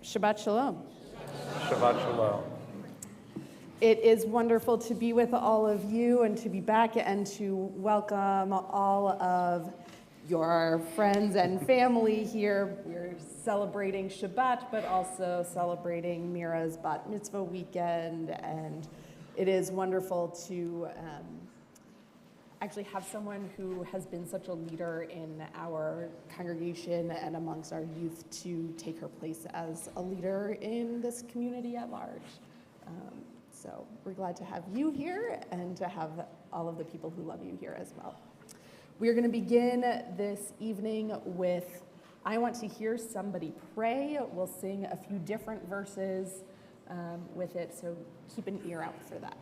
Shabbat Shalom. Shabbat Shalom. It is wonderful to be with all of you and to be back and to welcome all of your friends and family here. We're celebrating Shabbat, but also celebrating Mira's Bat Mitzvah weekend, and it is wonderful to actually have someone who has been such a leader in our congregation and amongst our youth to take her place as a leader in this community at large. So we're glad to have you here and to have all of the people who love you here as well. We are going to begin this evening with I Want to Hear Somebody Pray. We'll sing a few different verses with it, so keep an ear out for that.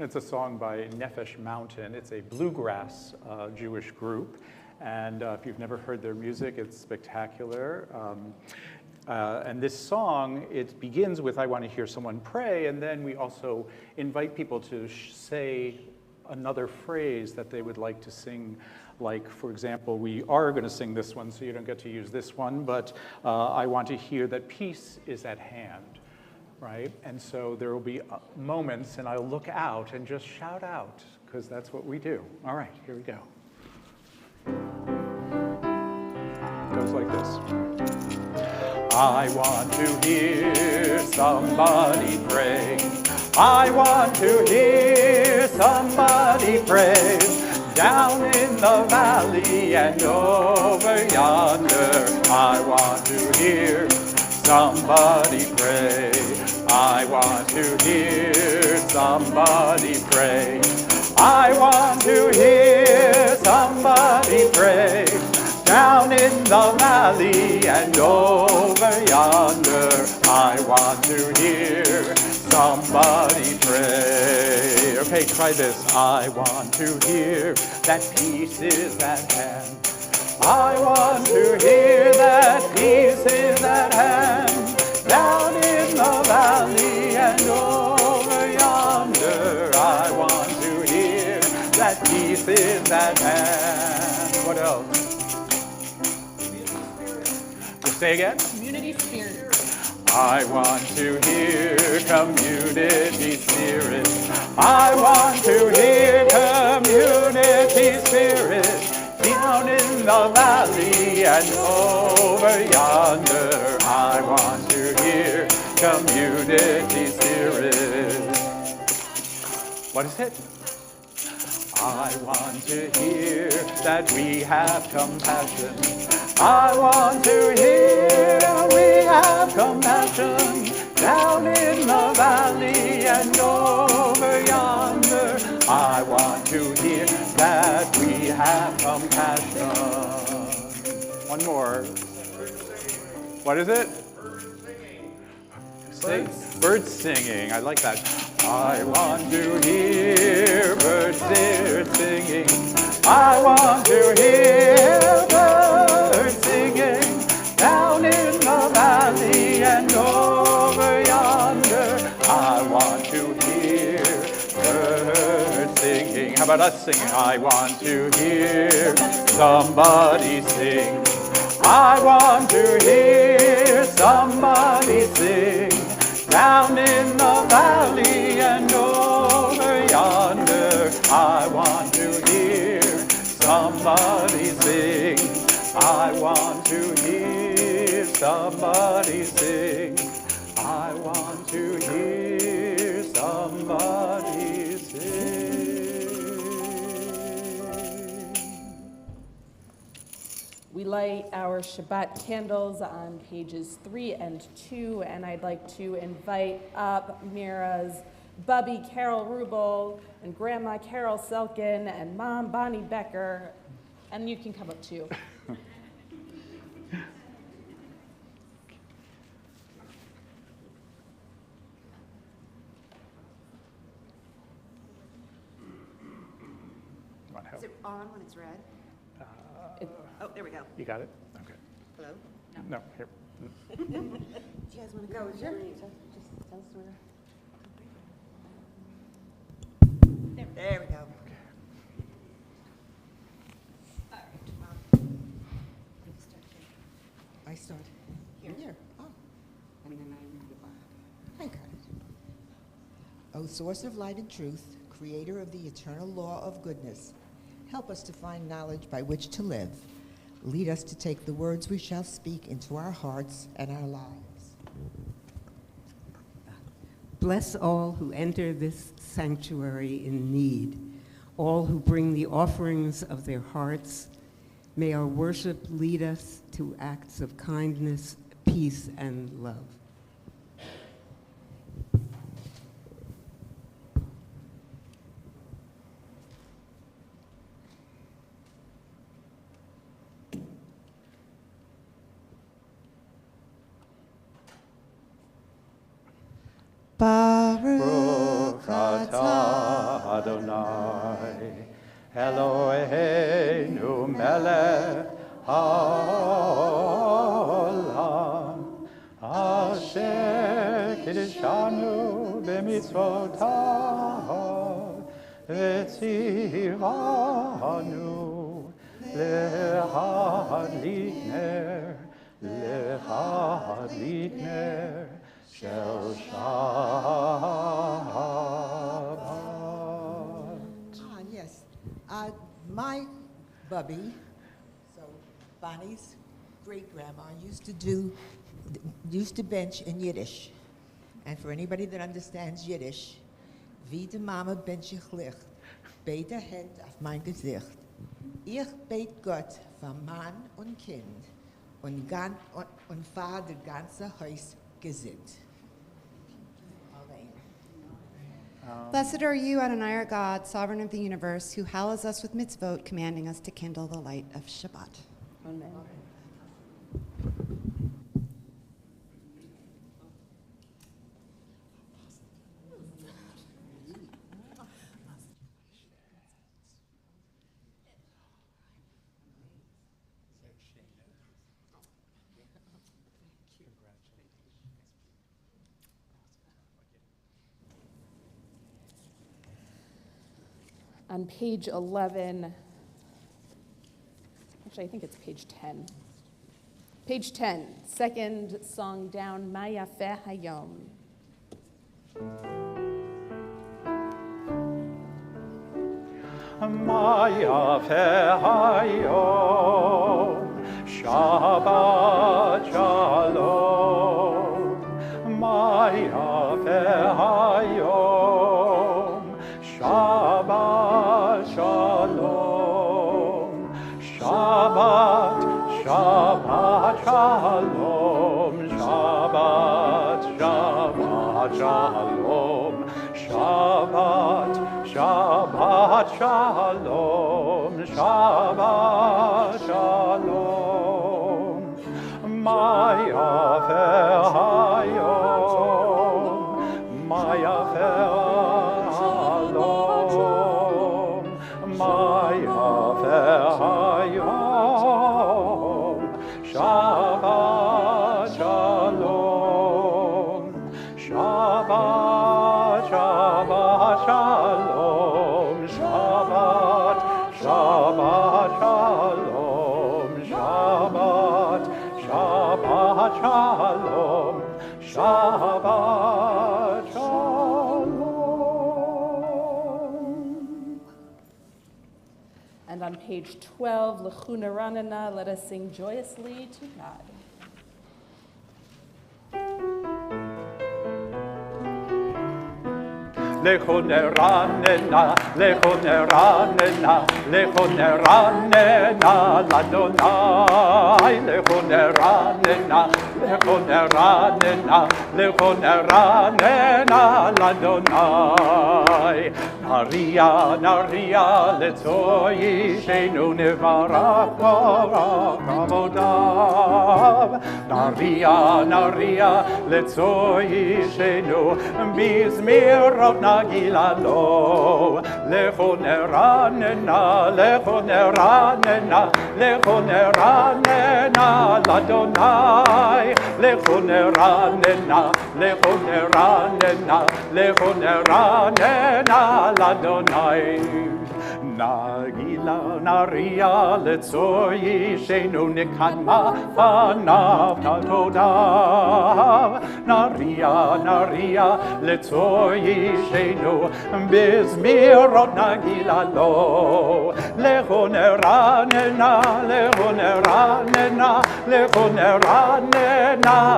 It's a song by Nefesh Mountain. It's a bluegrass Jewish group, and if you've never heard their music, it's spectacular. And this song, it begins with I want to hear someone pray, and then we also invite people to say another phrase that they would like to sing. Like, for example, we are going to sing this one, so you don't get to use this one, but I want to hear that peace is at hand, right? And so there will be moments, and I'll look out and just shout out, because that's what we do. All right, here we go. It goes like this. I want to hear somebody pray. I want to hear somebody pray. Down in the valley and over yonder, I want to hear somebody pray. I want to hear somebody pray. I want to hear somebody pray. Down in the valley and over yonder, I want to hear somebody pray. Okay, try this. I want to hear that peace is at hand. I want to hear that peace is at hand. Down in the valley and over yonder, I want to hear that peace is at hand. What else? Say again? Community spirit. I want to hear community spirit. I want to hear community spirit. Down in the valley and over yonder, I want to hear community spirit. What is it? I want to hear that we have compassion. I want to hear we have compassion. Down in the valley and over yonder, I want to hear that we have compassion. One more. What is it? Birds singing. I like that. I want to hear birds singing. I want to hear birds singing. Down in the valley and over yonder, I want to hear birds singing. How about us singing? I want to hear somebody sing. I want to hear somebody sing. Down in the valley and over yonder, I want to hear somebody sing. I want to hear somebody sing. I want to hear somebody sing. We light our Shabbat candles on pages 3 and 2, and I'd like to invite up Mira's Bubby Carol Rubel and Grandma Carol Selkin and Mom Bonnie Becker, and you can come up too. Is it on when it's red? Oh, there we go. You got it? Okay. Hello? No, here. Do you guys want to go? Sure. Just tell us where. There we go. All right. I start here. Oh. I mean, O source of light and truth, creator of the eternal law of goodness, help us to find knowledge by which to live. Lead us to take the words we shall speak into our hearts and our lives. Bless all who enter this sanctuary in need, all who bring the offerings of their hearts. May our worship lead us to acts of kindness, peace, and love. Baruch atah Adonai, Eloheinu melech haolam, asher kiddushanu b'mitzvotav, v'tzivanu lehadlik ner, Shel Shabbat. Yes. My Bubby, so Bonnie's great-grandma, used to bench in Yiddish. And for anybody that understands Yiddish, wie de Mama benchig ligt, beter Hand auf mein Gesicht. Ich bete Gott für Mann und Kind und fahr das ganze Haus gesinnt. Blessed are you, Adonai, our God, sovereign of the universe, who hallows us with mitzvot, commanding us to kindle the light of Shabbat. Amen. On page 11, actually I think it's page 10. Page 10, second song down, Ma Yafeh Hayom. Ma Yafeh Hayom, Shabbat Shalom. Ma Yafeh Hayom, Shabbat Shalom. Shabbat, Shabbat Shalom. Shabbat, Shabbat Shalom. Shabbat, Shabbat Shalom. Shabbat Shalom. Ma Yafeh Hayom, Ma Yafeh Hayom, Ma Yafeh Hayom. Shabbat Shalom. Shabbat, Shabbat Shalom. Shabbat, Shabbat Shalom. Shabbat, Shabbat Shalom. Shabbat Shalom. And on page 12, L'chuna Ranana, let us sing joyously to God. Lechoneranena, lechoneranena, lechoneranena, l'Adonai. Lechoneranena, lechoneranena, lechoneranena, l'Adonai. Naria, naria, letzoyishenu nevarach barach avodav. Naria, naria, letzoyishenu mizmirot nagilalo. Lechoneranena, lechoneranena, lechoneranena, l'Adonai. Lechoneranena, lechoneranena, lechoneranena, l'Adonai. נגילה נריע לצור ישנו נקדמה פניו תתודיו נריע לצור ישנו בזמירות נגילה לו לכו נרננה לאדוני לכו נרננה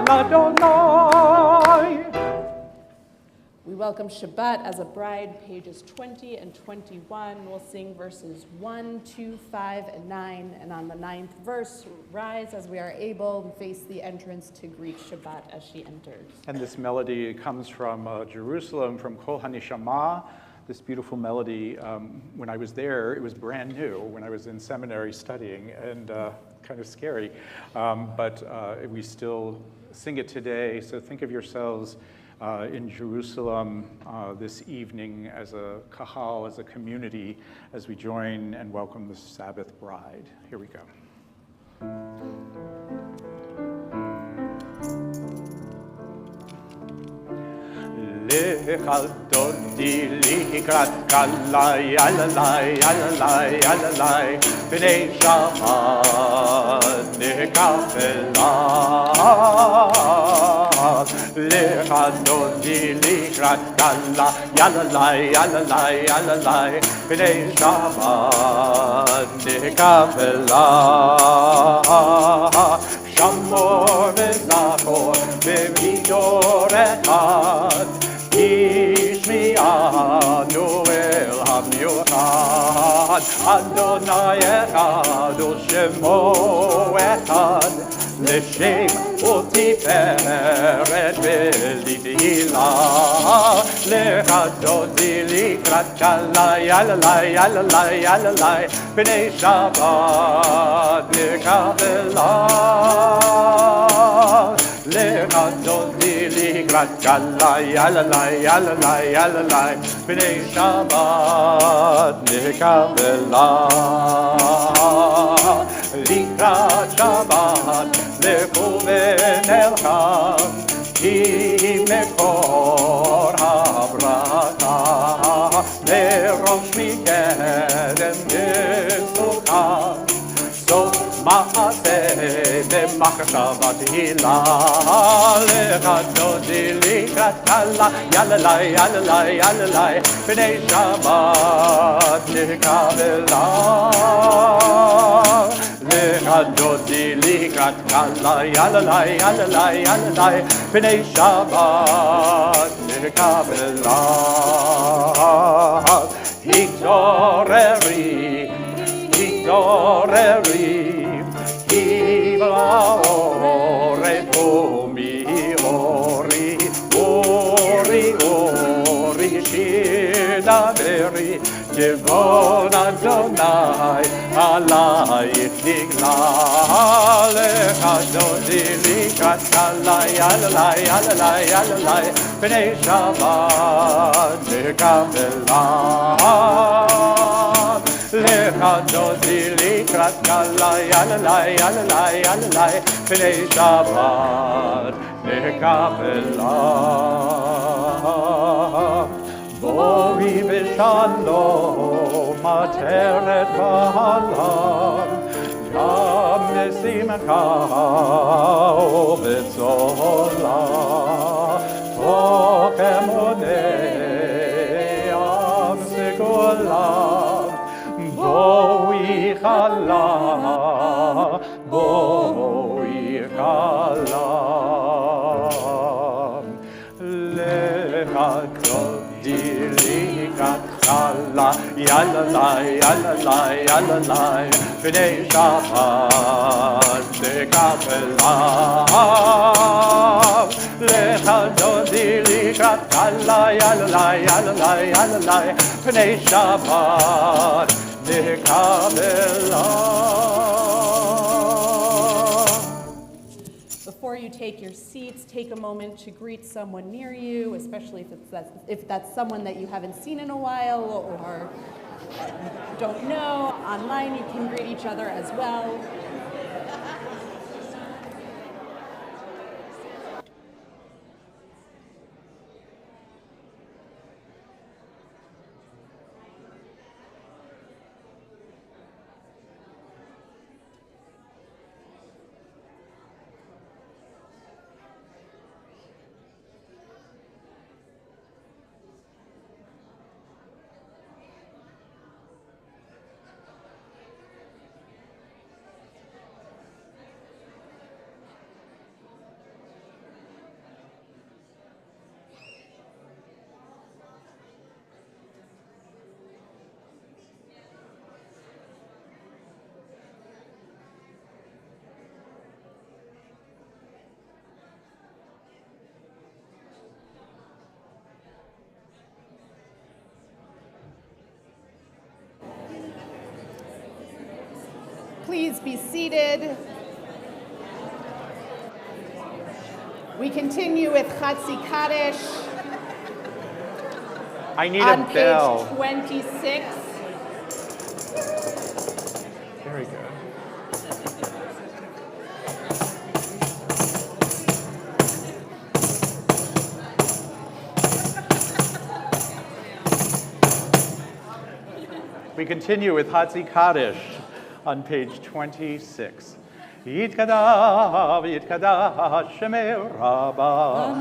לאדוני. We welcome Shabbat as a bride, pages 20 and 21. We'll sing verses 1, 2, 5, and 9. And on the 9th verse, rise as we are able and face the entrance to greet Shabbat as she enters. And this melody comes from Jerusalem, from Kol HaNeshama. This beautiful melody, when I was there, it was brand new when I was in seminary studying, and kind of scary. But we still sing it today, so think of yourselves in Jerusalem this evening as a kahal, as a community, as we join and welcome the Sabbath bride. Here we go. Dodi likrat kalai alalai alalai alalai b'nei Shabbat nekafelah lecha dodi likrat kalai alalai alalai alalai b'nei Shabbat nekafelah shamor v'zachor b'midor echad Ishmi'anu el hamiuchad Adonai echad u'shemo echad L'shem u'tiferet v'litila L'chadodi likrat kalai alalai alalai alalai B'nei Shabbat nekafelah L'chadodi likrat kalai alalai alalai alalai B'nei Shabbat nekafelah Likrat Shabbat lechu v'nelcham Ki mekor habrata Merosh mikerem yisukam Sof ma'aseh b'machshavat hilah L'chadodi likrat kalai alalai alalai alalai B'nei Shabbat nekafelah L'chadodi likrat kalai alalai alalai alalai B'nei Shabbat nekafelah Hiktoreri Ivlaore pomi ori shidaveri Kevon Adonai alayich nigla L'chadodi likrat kalai alalai alalai alalai B'nei Shabbat nekafelah L'chadodi likrat kalai alalai alalai alalai B'nei Shabbat nekafelah Boi v'shalom ateret v'halam Yam nesimcha u'v'tzola Toch emunei am segulam Boi chala L'chadodi likrat kalai alalai alalai alalai B'nei Shabbat nekafelah L'chadodi likrat kalai alalai alalai alalai B'nei Shabbat nekafelah. Before you take your seats, take a moment to greet someone near you, especially if that's someone that you haven't seen in a while or don't know. Online, you can greet each other as well. please be seated. We continue with Chatzi Kaddish I need on a bell. page 26. Very good. We continue with Chatzi Kaddish on page 26. Yitkadav, yitkadav, shemei rabba.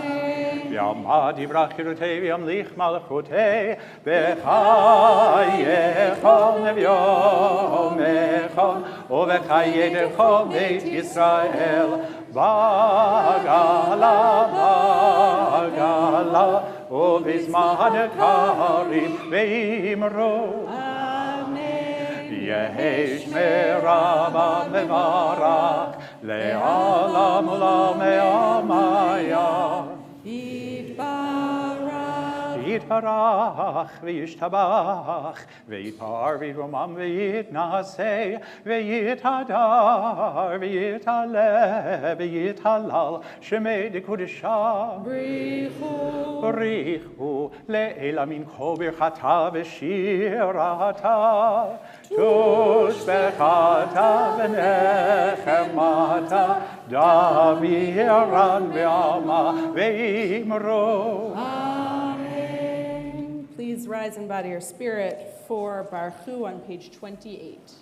Yamad yivrach chirutei, v'yamlich malchutei, v'chayechol nevyomechol, uv'chayedechol beit Yisrael, bagala, bagala, uv'izman karim ve'imro. Yehesh meraba mevarach le'alam ulam me'amaya. Yitbarach v'yishtabach v'yitpar v'yiromam v'yitnaseh v'yitadar v'yitaleh v'yitalal shemei dekudesha. Brichu le'ela min kol birchata v'shirata tushbechata v'nechemata daviran v'ama v'imro. Please rise in body or spirit for Baruch Hu on page 28.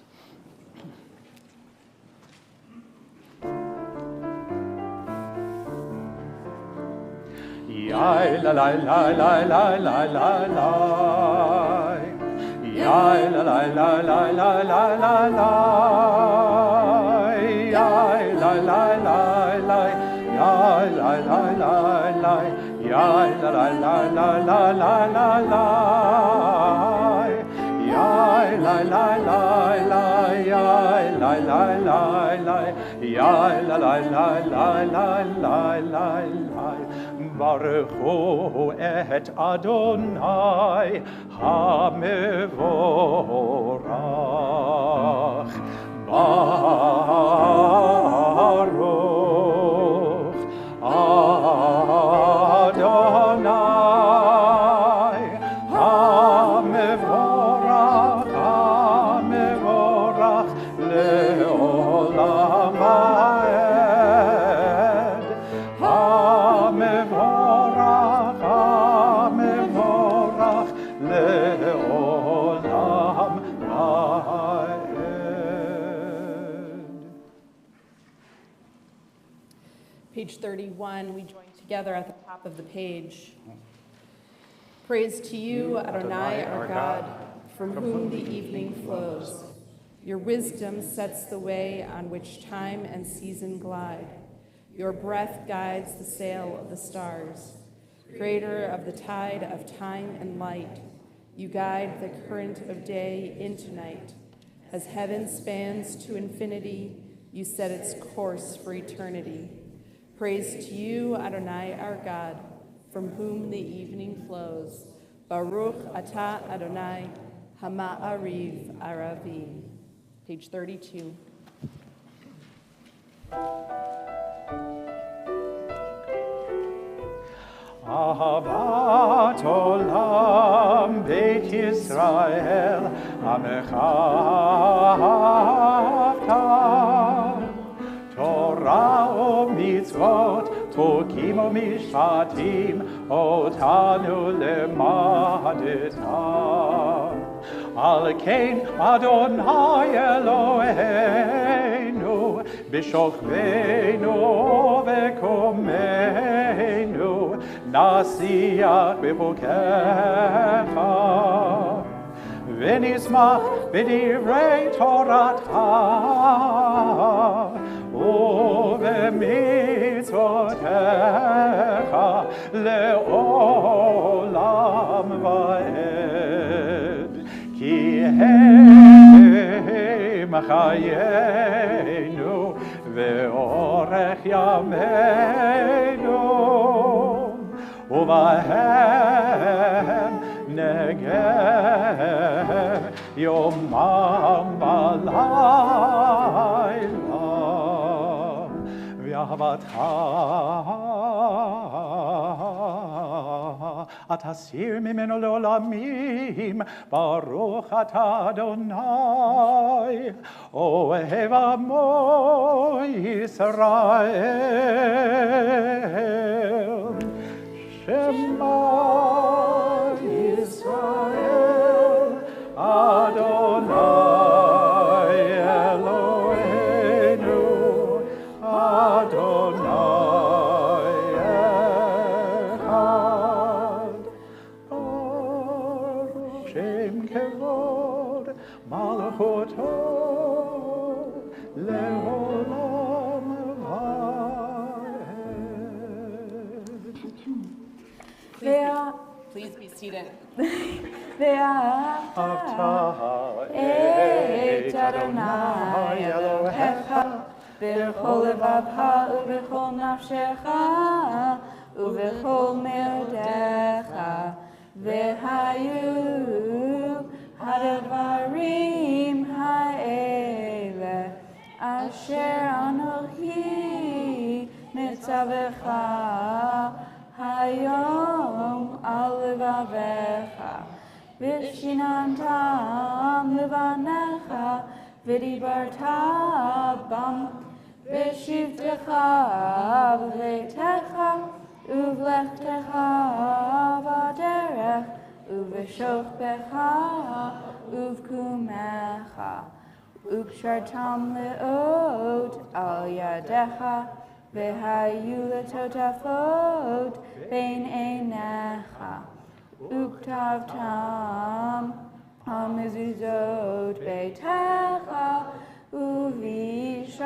Yai la la la la la la la la. Yai la la la la la la la la. Yai la la la la. Yai la la la la. Yai la la la la la la la la. Yai la la la la. Yai la la la la. Yai la la la la la la la. Baruch Hu et Adonai hamevorach. Baruch Adonai hamevorach, hamevorach le'olam va'ed. Hamevorach, hamevorach le'olam va'ed. Page 31, we join together at the top of the page. Praise to you, Adonai, our God, from whom the evening flows. Your wisdom sets the way on which time and season glide. Your breath guides the sail of the stars. Creator of the tide of time and light, you guide the current of day into night. As heaven spans to infinity, you set its course for eternity. Praise to you, Adonai, our God, from whom the evening flows. Baruch atah Adonai, hama'ariv aravim. Page 32. Ahavat olam Beit Yisrael amechavta. Torah u'mitzvot tukim u'mishpatim otanu lemadeta. Al kein Adonai Eloheinu b'shokveinu v'komeinu nasiach b'chukecha v'nismach b'divrei Toratcha u'v'mitzvotecha le'olam va'ed. Ki hem chayenu ve'orech yameinu uvahem negev yomam balayla אתסיר ממנו לעולמים, ברוך אתה אדוני, אוהב עמו ישראל. שמע ישראל, אדוני אלוהינו, אדוני אחד. ברוך שם כבוד מלכותו לעולם ועד. Please be seated. אתה את אדוני אלוהיך בכל לבבך ובכל נפשך ובכל מאודך, והיו הדברים האלה אשר אנוכי מצווך היום על לבביך, ושיננתם לבניך ודיברת בם בשבתך בביתך ובלכתך בדרך ובשוכבך ובקומך, וקשרתם לאות על ידיך, והיו לטוטפות בין עיניך, וכתבתם על מזוזות ביתך ובשעריך,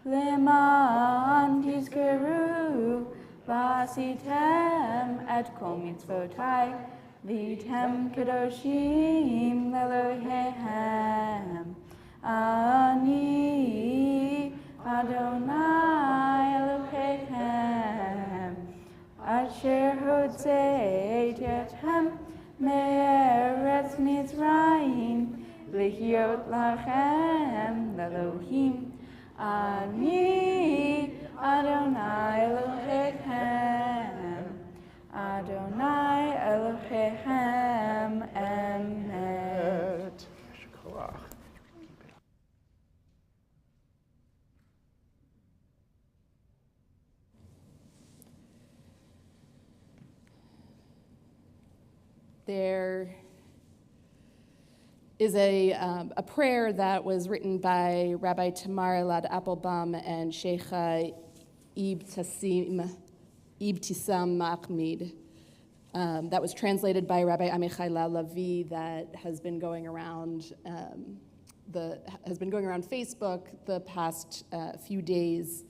למען תזכרו ועשיתם את כל מצוותי, והייתם קדושים לאלוהיהם. אני אדוני אלוהיכם, אשר הוצאתי אתכם מארץ מצרים, להיות לכם לאלוהים. אני אדוני אלוהיכם, אדוני אלוהיכם אמת. There is a prayer that was written by Rabbi Tamar Elad Applebaum and Sheikha Ibtisam Mahmoud that was translated by Rabbi Amichai Lavi that has been going around Facebook the past few days.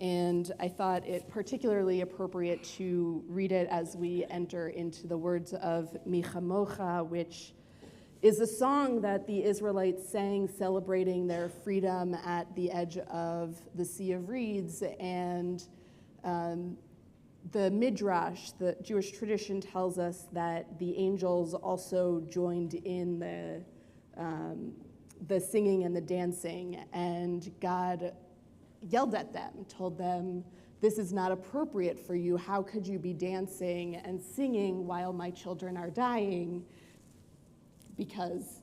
And I thought it particularly appropriate to read it as we enter into the words of Mi Chamocha, which is a song that the Israelites sang celebrating their freedom at the edge of the Sea of Reeds. And the Midrash, the Jewish tradition, tells us that the angels also joined in the singing and the dancing, and God yelled at them, told them, "This is not appropriate for you. How could you be dancing and singing while my children are dying?" Because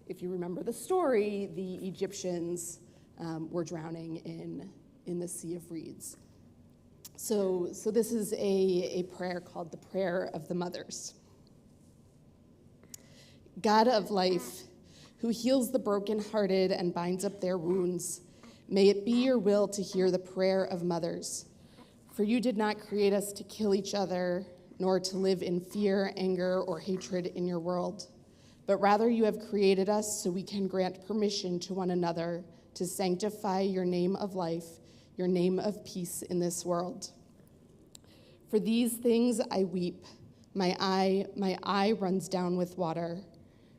if you remember the story, the Egyptians were drowning in the Sea of Reeds. So this is a prayer called the Prayer of the Mothers. God of life, who heals the brokenhearted and binds up their wounds, may it be your will to hear the prayer of mothers. For you did not create us to kill each other, nor to live in fear, anger, or hatred in your world, but rather you have created us so we can grant permission to one another to sanctify your name of life, your name of peace in this world. For these things I weep, my eye runs down with water,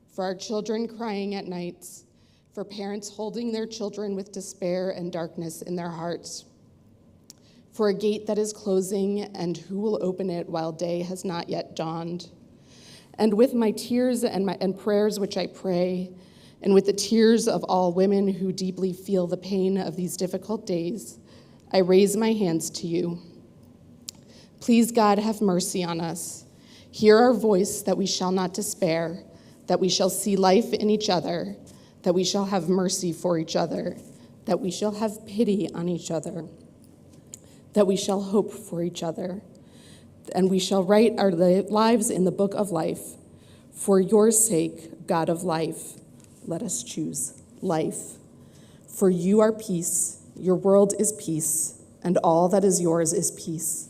for our children crying at nights, for parents holding their children with despair and darkness in their hearts, for a gate that is closing, and who will open it while day has not yet dawned? And with my tears and prayers which I pray, and with the tears of all women who deeply feel the pain of these difficult days, I raise my hands to you. Please, God, have mercy on us. Hear our voice that we shall not despair, that we shall see life in each other, that we shall have mercy for each other, that we shall have pity on each other, that we shall hope for each other, and we shall write our lives in the book of life. For your sake, God of life, let us choose life. For you are peace, your world is peace, and all that is yours is peace.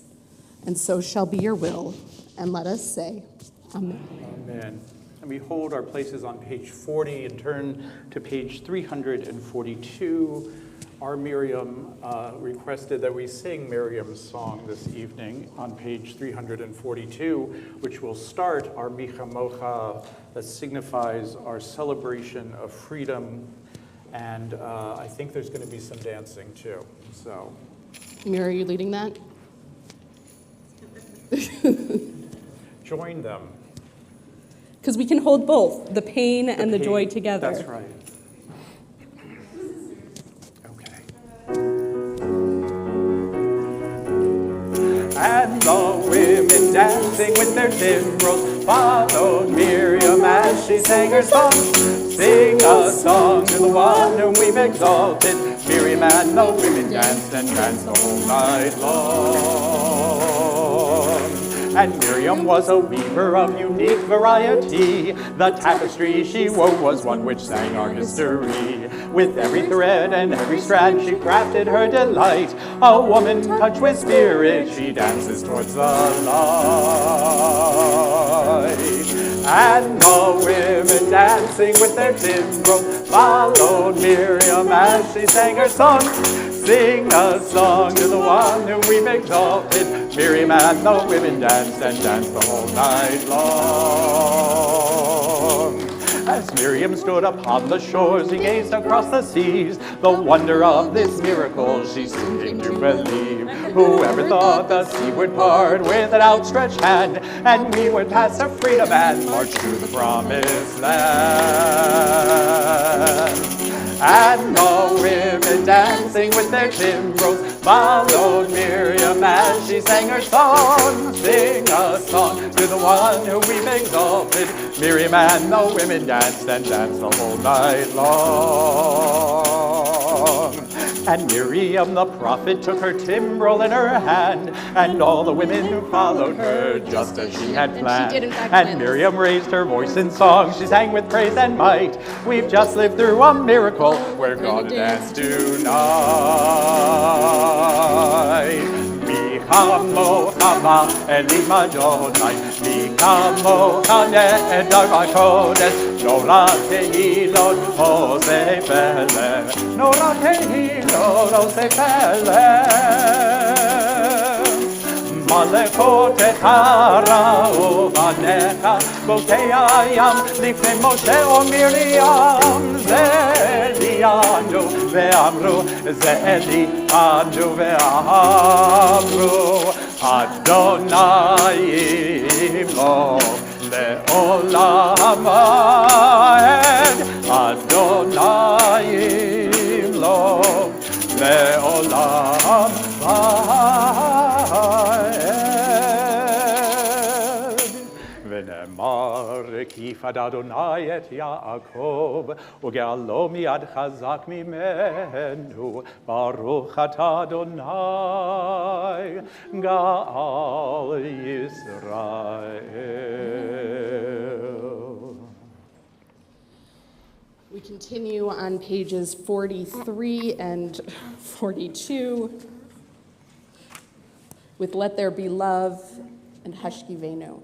And so shall be your will, and let us say, Amen. Amen. And we hold our places on page 40 and turn to page 342. Our Miriam requested that we sing Miriam's song this evening on page 342, which will start our Micha Mocha, that signifies our celebration of freedom. And I think there's going to be some dancing too. So, Mira, are you leading that? join them. Because we can hold both, the pain and the joy together. That's right. And the women dancing with their timbrels followed Miriam as she sang her song. Sing a song to the one whom we've exalted. Miriam and the women danced and danced the whole night long. And Miriam was a weaver of unique variety. The tapestry she wove was one which sang our history. With every thread and every strand she crafted her delight. A woman touched with spirit, she dances towards the light. And the women dancing with their timbrels followed Miriam as she sang her song. Sing a song to the one whom we've exalted. Miriam and the women danced and danced the whole night long. As Miriam stood upon the shores, he gazed across the seas. The wonder of this miracle she soon came to believe. Whoever thought the sea would part with an outstretched hand, and we would pass to freedom and march to the promised land. And the women dancing with their timbrels followed Miriam as she sang her song. Sing a song to the one who we've exalted. Miriam and the women danced and danced the whole night long. And Miriam the prophet took her timbrel in her hand, and all the women who followed her just as she had planned. And Miriam raised her voice in song, she sang with praise and might. We've just lived through a miracle, we're gonna dance tonight. Mi hamo hama elima jonai, mi hamo hane edaga kodes, no la tehilot o se pele, no la tehilot o se pele. Malekot etara o vanecha, bokei ayam, lifnei Moshe o Miriam, zelianu ve'amru, zelianu ve'amru, Adonai imlo le'olam va'ed, Adonai imlo le'olam va'ed. כי יפד אדוני את יעקב, וגאלו מיד חזק ממנו, ברוך אתה אדוני, גאל ישראל. We continue on pages 43 and 42 with Let There Be Love and Hashkivenu.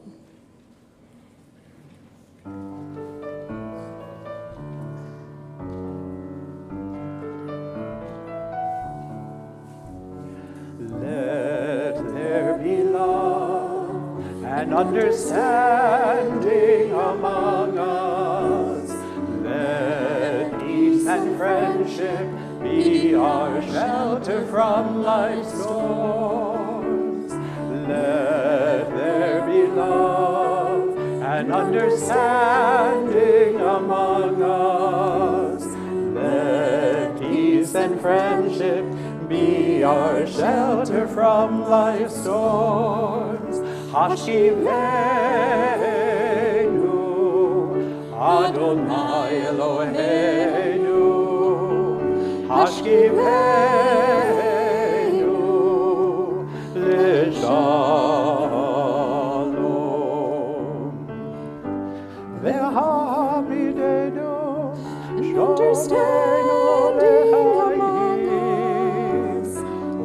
Let there be love and understanding among us. Let peace and friendship be our shelter from life's storms. Let there be love and understanding among us. friendship be our shelter from life's storms. Hashkivenu, Adonai Eloheinu. Hashkivenu l'shalom. Ve'hamidenu Understanding among us,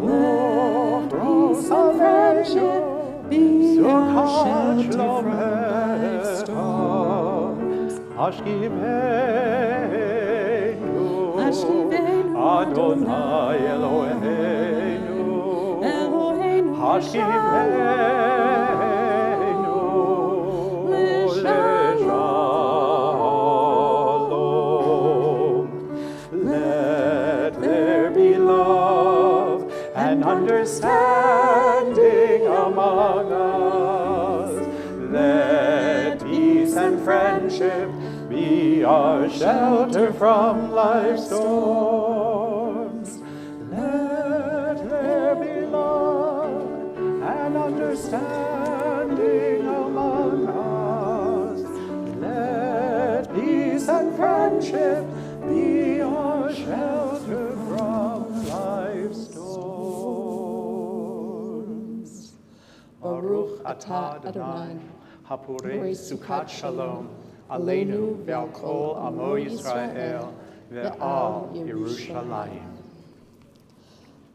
let peace and friendship be our shelter from life's storms. Hashkivenu, Adonai Eloheinu. Hashkivenu l'shalom. Let there be love and understanding among us. Let peace and friendship be our shelter from life's storms. Let there be love and understanding among us. Let peace and friendship be our shelter from life's storms. Baruch atah Adonai, hapurei sukat shalom, aleinu ve'al kol amo Yisrael, ve'al Yerushalayim.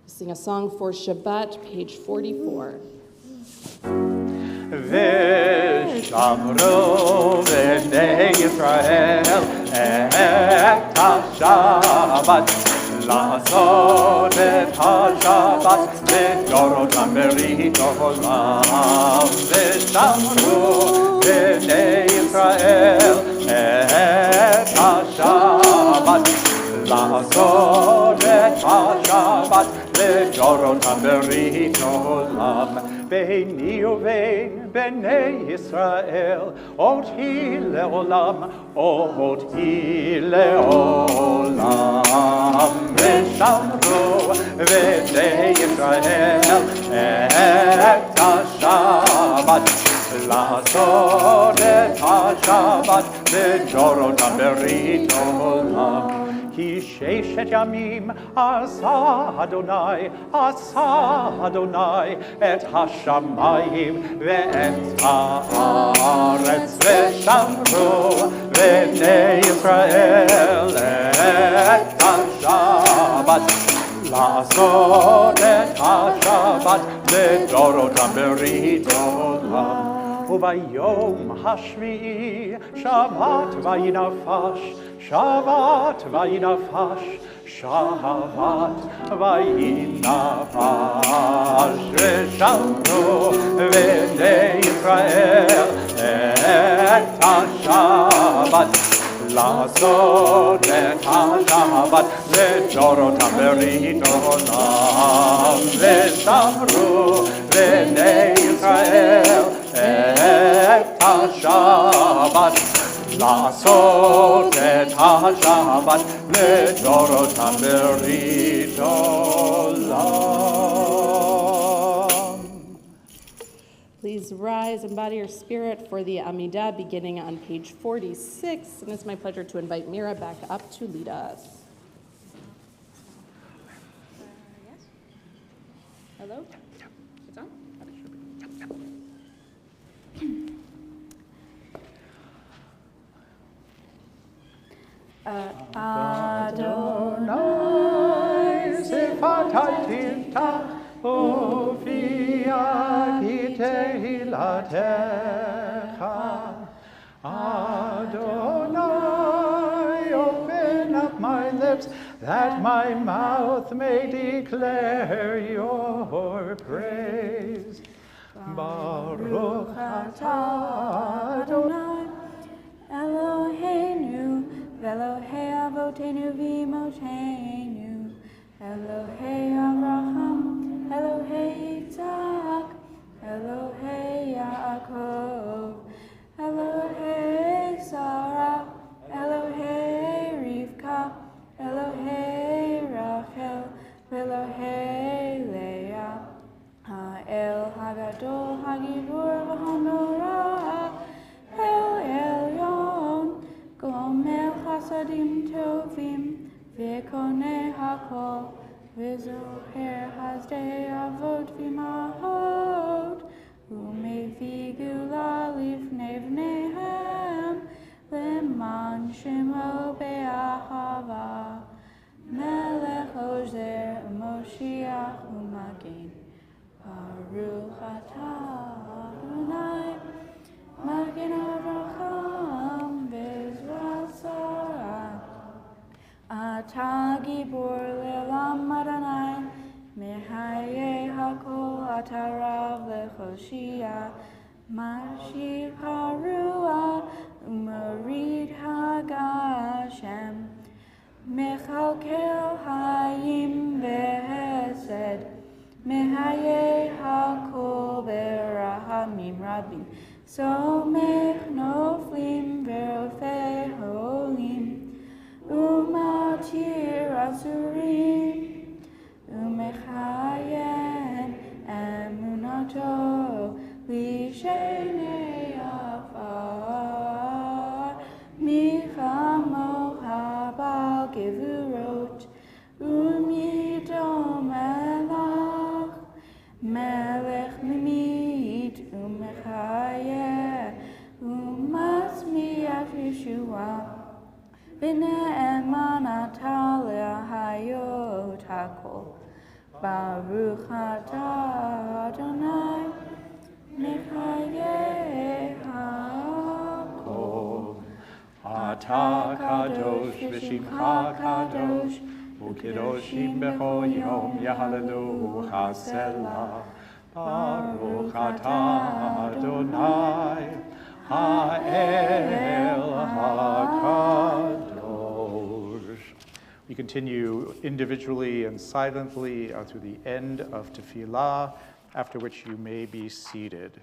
Sing a song for Shabbat, page 44. V'shamru b'nei Yisrael et ha-Shabbat, לעשות את השבת לדורותם ברית עולם. ושמרו בני ישראל את השבת, לעשות את השבת לדורותם ברית עולם. ביני ובין בני ישראל אותי לעולם, אותי לעולם. ושמרו בני ישראל את השבת, לעשות את השבת לדורותם ברית עולם. כי ששת ימים עשה אדוני את השמיים ואת הארץ. ושמרו בני ישראל את השבת, לעשות את השבת לדורותם ברית עולם. וביום השביעי שבת וינפש, שבת וינפש, שבת וינפש. ושמרו בני ישראל את השבת, לעשות את השבת לדורותם ברית עולם. ושמרו בני ישראל את השבת, לעשות את השבת לדורותם ברית עולם. Please rise and body your spirit for the Amidah beginning on page 46. And it's my pleasure to invite Mira back up to lead us. Hello? It's on? Adonai sifatai tiltach ufiaki tehilatecha. Adonai, open up my lips that my mouth may declare your praise. Baruch atah Adonai Eloheinu, Elohei Avotenu v'Imotenu, Elohei Avraham, Elohei Yitzhak, Elohei Yaakov, Elohei Sarah, Elohei Rivka, Elohei Rachel, Gadol Hagibur V'Hanora El Elyon Gomel Chasadim Tovim V'Koneh HaKol V'Zoher Hazdei Avot V'Mahot U'Mevi Gula Lifnei V'Nehem L'man Shemo Be'ahava Melech Ozer Moshiach U'Magen Baruch Atah Adonai Magen Avraham Bezrat Sarah Atah Gibor Le'olam Adonai Mehaye Hakol Atah Rav Lechoshia Mashir Harua Umarid Hagashem Mechalkel Hayim Behesed Mehaye Hakol Berahamim Rabim Somech Noflim Verofei Holim Umatir Asurim Umechayen Emunato Lishenei Afar Michamo Habal Gevurot Umidom Melach Melech Mimit Umechayeh Umasmiach Yeshua B'ne'eman Atah Le'hayot HaKol Baruch Atah Adonai Mechaye HaKol Atah Kadosh V'Shimcha Kadosh U'Kedoshim B'chol Yom Yahalelu Haselah Baruch Atah Adonai Ha'el HaKadosh. We continue individually and silently through the end of Tefillah, after which you may be seated.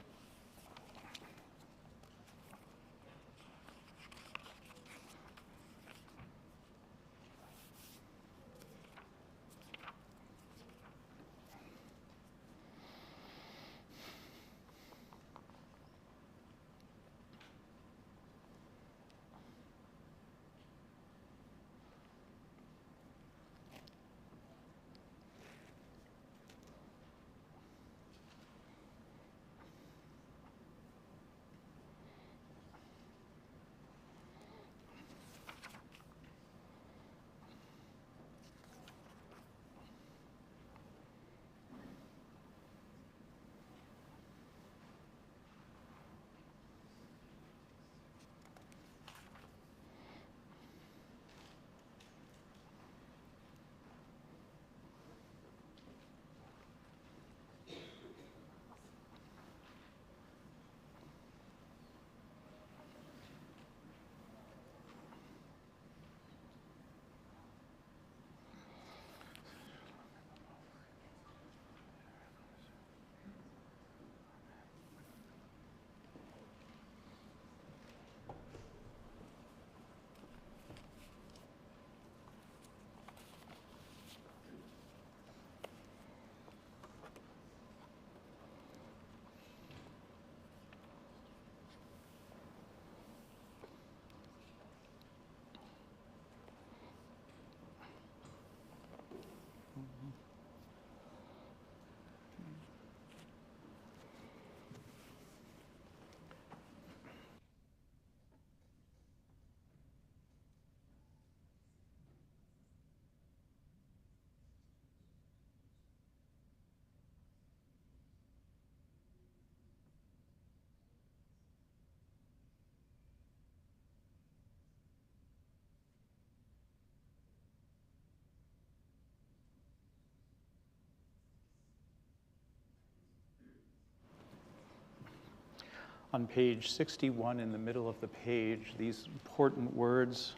On page 61 in the middle of the page, these important words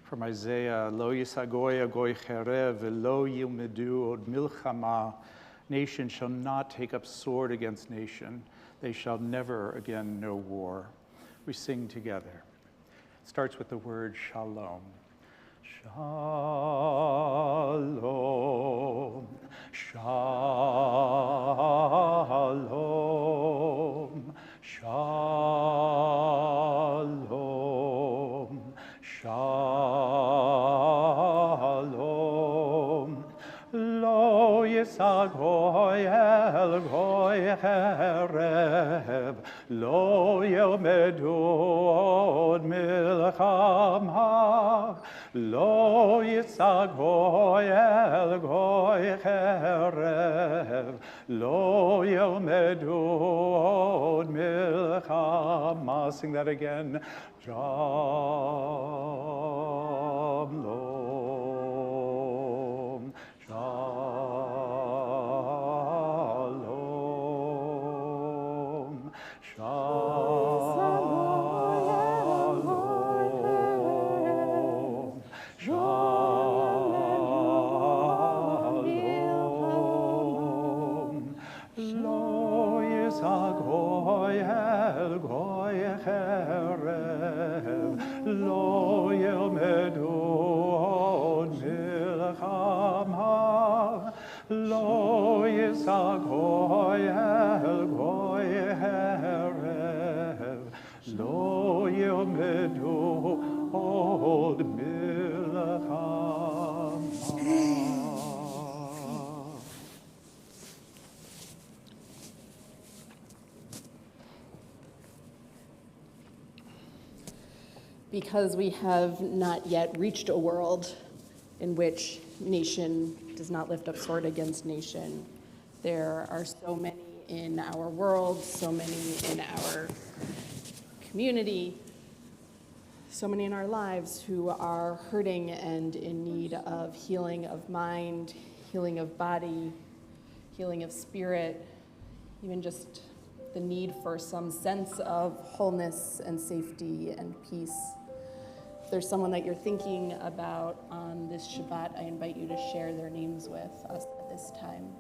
from Isaiah, Lo yisagoy agoy cherev, velo yilmedu od milchama. Nation shall not take up sword against nation. They shall never again know war. We sing together. It starts with the word shalom. Shalom, shalom. goy el goy cherev, lo yelmedu od milchama, lo yitzag goy el goy cherev, lo yelmedu od milchama. Sing that again. Shalom, shalom, shalom, shalom. Lo yitzag goy el goy cherev, lo yelmedu od milchama, lo yitzag goy el goy cherev, lo yelmedu od milchama. Because we have not yet reached a world in which nation does not lift up sword against nation. There are so many in our world, so many in our community, so many in our lives who are hurting and in need of healing of mind, healing of body, healing of spirit, even just the need for some sense of wholeness and safety and peace. If there's someone that you're thinking about on this Shabbat, I invite you to share their names with us at this time.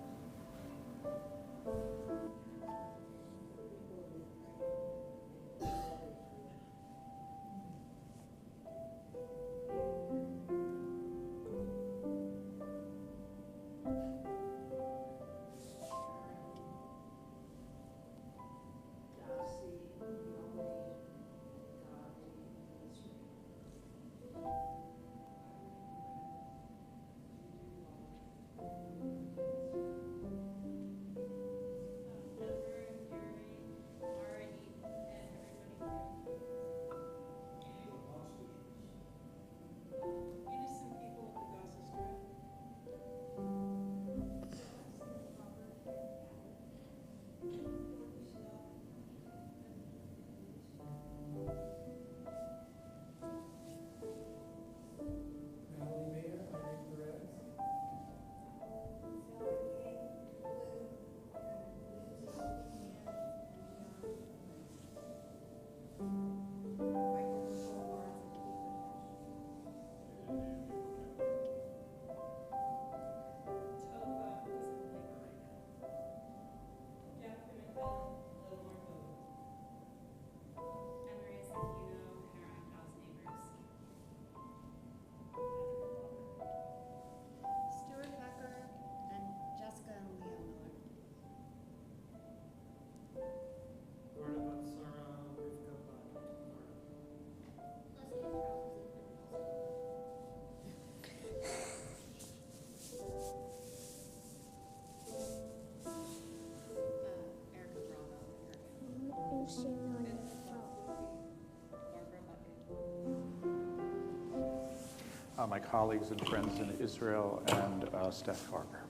My colleagues and friends in Israel, and Steph Farber.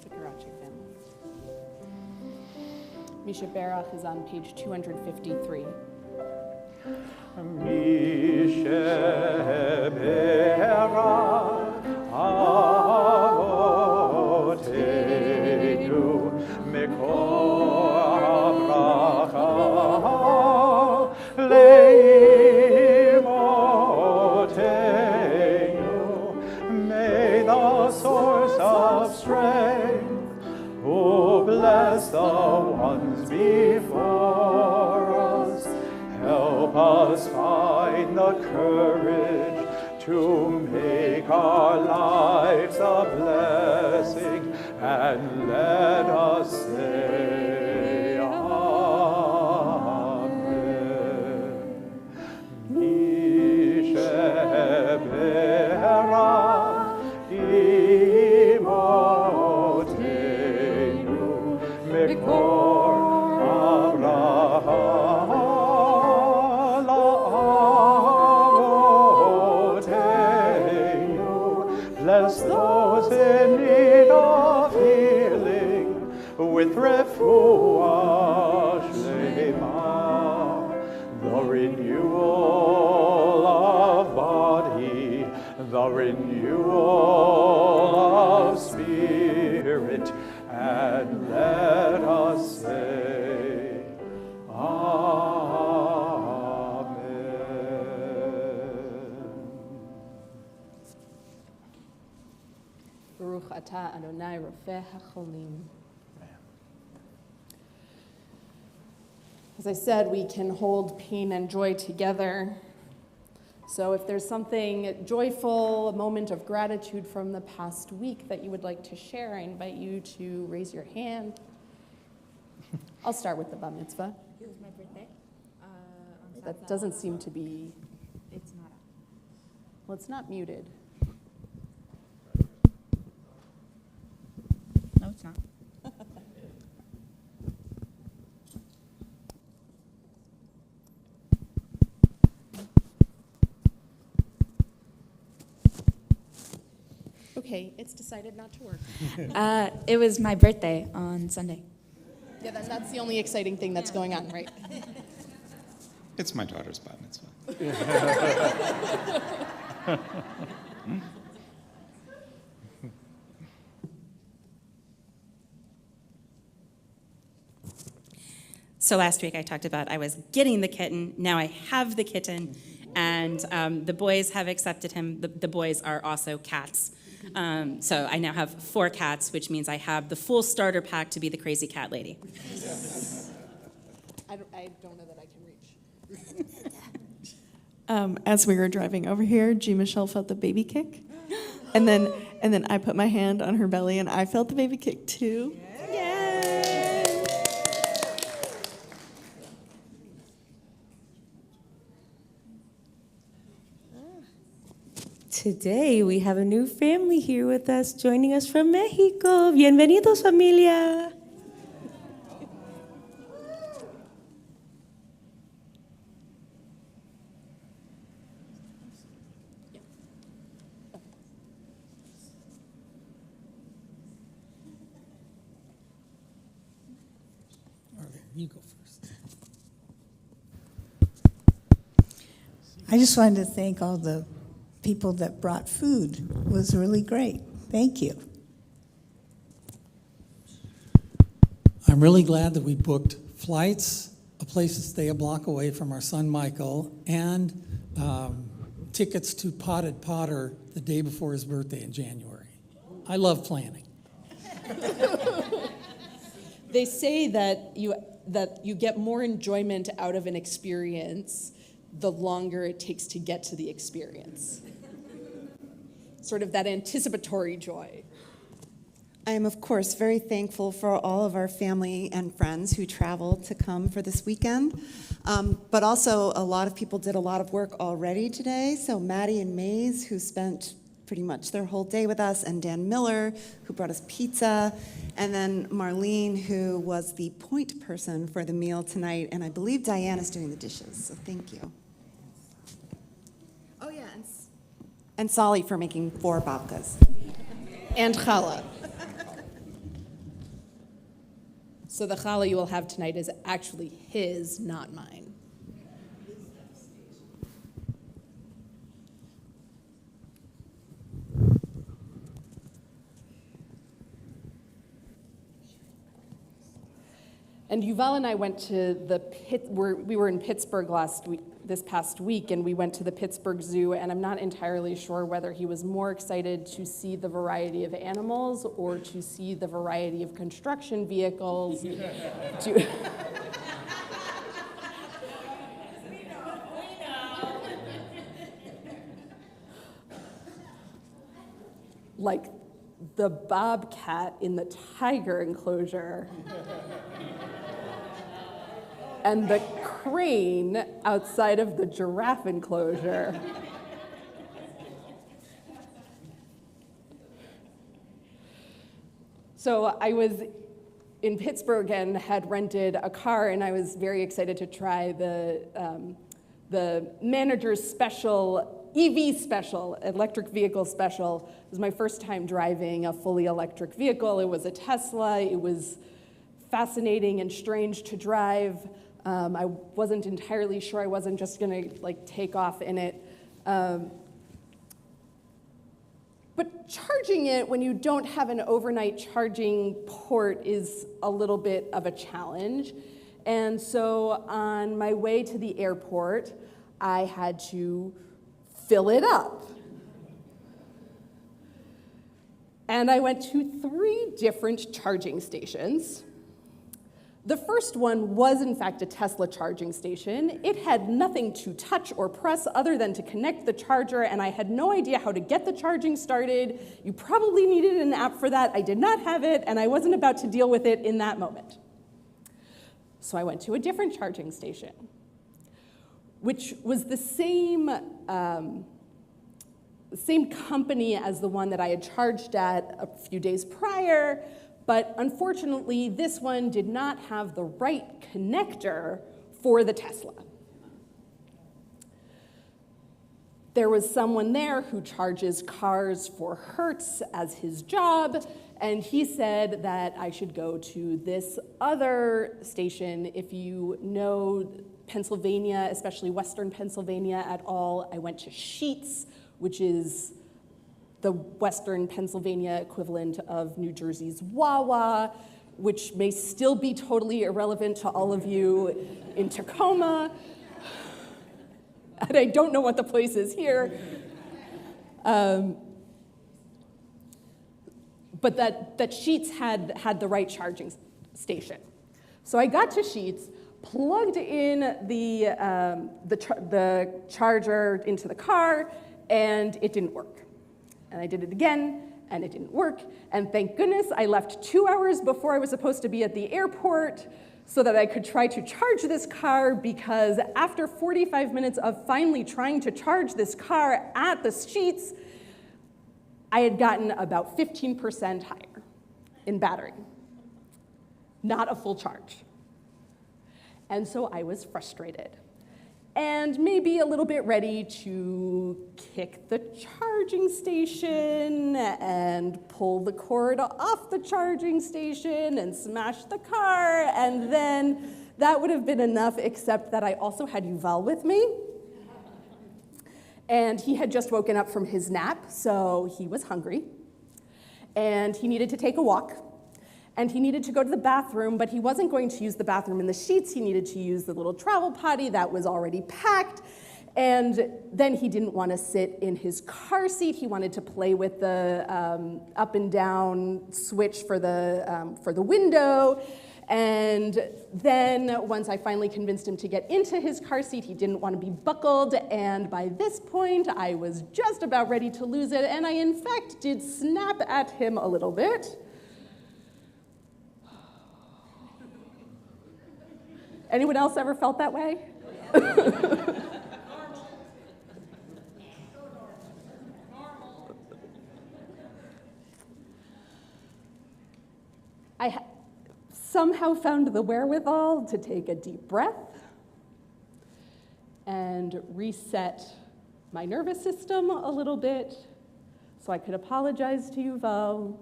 Fikarachi family. Misha Barach is on page 253. Misha Barach Avoteinu Mikol Bracha May the source of strength, who bless the ones before us, help us find the courage to make our lives a blessing, and let us say Amen. Mishe Berach with refuah shlema, the renewal of body, the renewal of spirit, and let us say, Baruch atah Adonai Rofeh HaCholim. As I said, we can hold pain and joy together. So if there's something joyful, a moment of gratitude from the past week that you would like to share, I invite you to raise your hand. I'll start with the bar mitzvah. It was my birthday. That doesn't seem to be, It's not. well, it's not muted. No, it's not. Okay, it's decided not to work. It was my birthday on Sunday. Yeah, that's the only exciting thing that's going on, right? It's my daughter's bat mitzvah. So last week I talked about I was getting the kitten. Now I have the kitten, and the boys have accepted him. The boys are also cats. So I now have 4 cats, which means I have the full starter pack to be the crazy cat lady. I don't know that I can reach. As we were driving over here, G. Michelle felt the baby kick, and then I put my hand on her belly, and I felt the baby kick too. Today we have a new family here with us, joining us from Mexico. Bienvenidos, familia. You go first. I just wanted to thank all the people that brought food. It was really great. Thank you. I'm really glad that we booked flights, a place to stay a block away from our son Michael, and tickets to Potted Potter the day before his birthday in January. I love planning. They say that you get more enjoyment out of an experience the longer it takes to get to the experience. Sort of that anticipatory joy. I am, of course, very thankful for all of our family and friends who traveled to come for this weekend. But also, a lot of people did a lot of work already today. So Maddie and Maze, who spent pretty much their whole day with us, and Dan Miller, who brought us pizza, and then Marlene, who was the point person for the meal tonight, and I believe Diana's doing the dishes, so thank you. Oh yeah, and Solly for making 4 babkas. And challah. So the challah you will have tonight is actually his, not mine. And Yuval and I went to we were in Pittsburgh this past week, and we went to the Pittsburgh Zoo, and I'm not entirely sure whether he was more excited to see the variety of animals or to see the variety of construction vehicles. Like the bobcat in the tiger enclosure. And the crane outside of the giraffe enclosure. So I was in Pittsburgh and had rented a car, and I was very excited to try the manager's special, EV special, electric vehicle special. It was my first time driving a fully electric vehicle. It was a Tesla. It was fascinating and strange to drive. I wasn't entirely sure I wasn't just gonna take off in it. But charging it when you don't have an overnight charging port is a little bit of a challenge. And so on my way to the airport, I had to fill it up. And I went to 3 different charging stations. The first one was, in fact, a Tesla charging station. It had nothing to touch or press other than to connect the charger, and I had no idea how to get the charging started. You probably needed an app for that. I did not have it, and I wasn't about to deal with it in that moment. So I went to a different charging station, which was the same company as the one that I had charged at a few days prior, but unfortunately, this one did not have the right connector for the Tesla. There was someone there who charges cars for Hertz as his job, and he said that I should go to this other station. If you know Pennsylvania, especially Western Pennsylvania at all, I went to Sheetz, which is the Western Pennsylvania equivalent of New Jersey's Wawa, which may still be totally irrelevant to all of you in Tacoma. And I don't know what the place is here. But that Sheetz had the right charging station. So I got to Sheetz, plugged in the charger into the car, and it didn't work. And I did it again, and it didn't work. And thank goodness I left 2 hours before I was supposed to be at the airport so that I could try to charge this car, because after 45 minutes of finally trying to charge this car at the Sheetz, I had gotten about 15% higher in battery. Not a full charge. And so I was frustrated and maybe a little bit ready to kick the charging station and pull the cord off the charging station and smash the car, and then that would have been enough, except that I also had Yuval with me. And he had just woken up from his nap, so he was hungry. And he needed to take a walk. And he needed to go to the bathroom, but he wasn't going to use the bathroom in the Sheetz. He needed to use the little travel potty that was already packed. And then he didn't want to sit in his car seat. He wanted to play with the up and down switch for the window. And then once I finally convinced him to get into his car seat, he didn't want to be buckled. And by this point, I was just about ready to lose it. And I, in fact, did snap at him a little bit. Anyone else ever felt that way? I somehow found the wherewithal to take a deep breath and reset my nervous system a little bit so I could apologize to Yuval,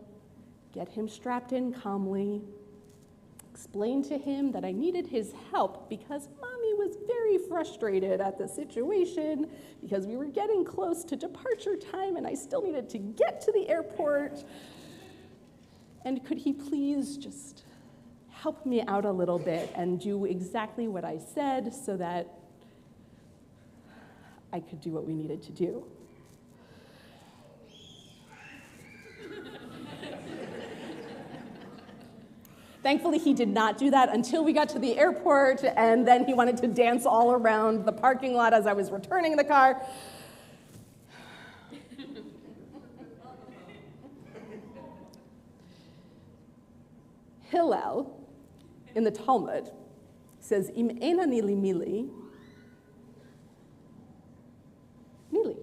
get him strapped in calmly, explain to him that I needed his help because Mommy was very frustrated at the situation because we were getting close to departure time and I still needed to get to the airport. And could he please just help me out a little bit and do exactly what I said so that I could do what we needed to do? Thankfully, he did not do that until we got to the airport, and then he wanted to dance all around the parking lot as I was returning the car. Hillel, in the Talmud, says, Im enani li mili, mili.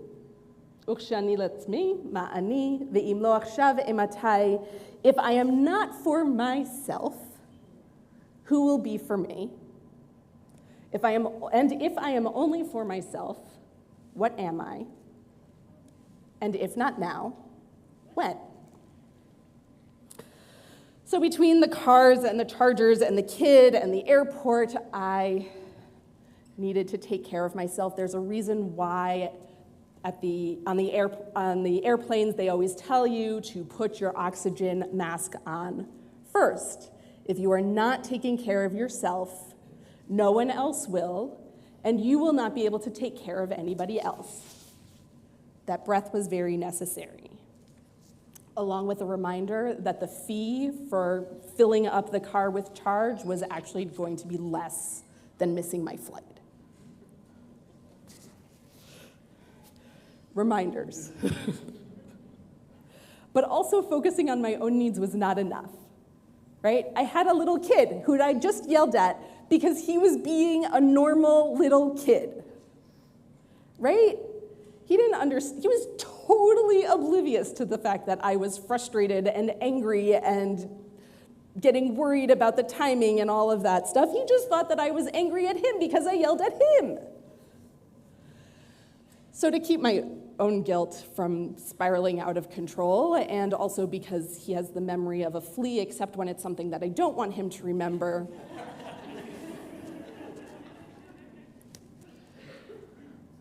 Ukshani latzmi, ma'ani, ve'im lo achshav ematai. If I am not for myself, who will be for me? If I am only for myself, what am I? And if not now, when? So between the cars and the chargers and the kid and the airport, I needed to take care of myself. There's a reason why on the airplanes they always tell you to put your oxygen mask on first. If you are not taking care of yourself, no one else will, and you will not be able to take care of anybody else. That breath was very necessary, along with a reminder that the fee for filling up the car with charge was actually going to be less than missing my flight. Reminders. But also focusing on my own needs was not enough, right? I had a little kid who I just yelled at because he was being a normal little kid, right? He didn't understand. He was totally oblivious to the fact that I was frustrated and angry and getting worried about the timing and all of that stuff. He just thought that I was angry at him because I yelled at him. So to keep my own guilt from spiraling out of control, and also because he has the memory of a flea, except when it's something that I don't want him to remember,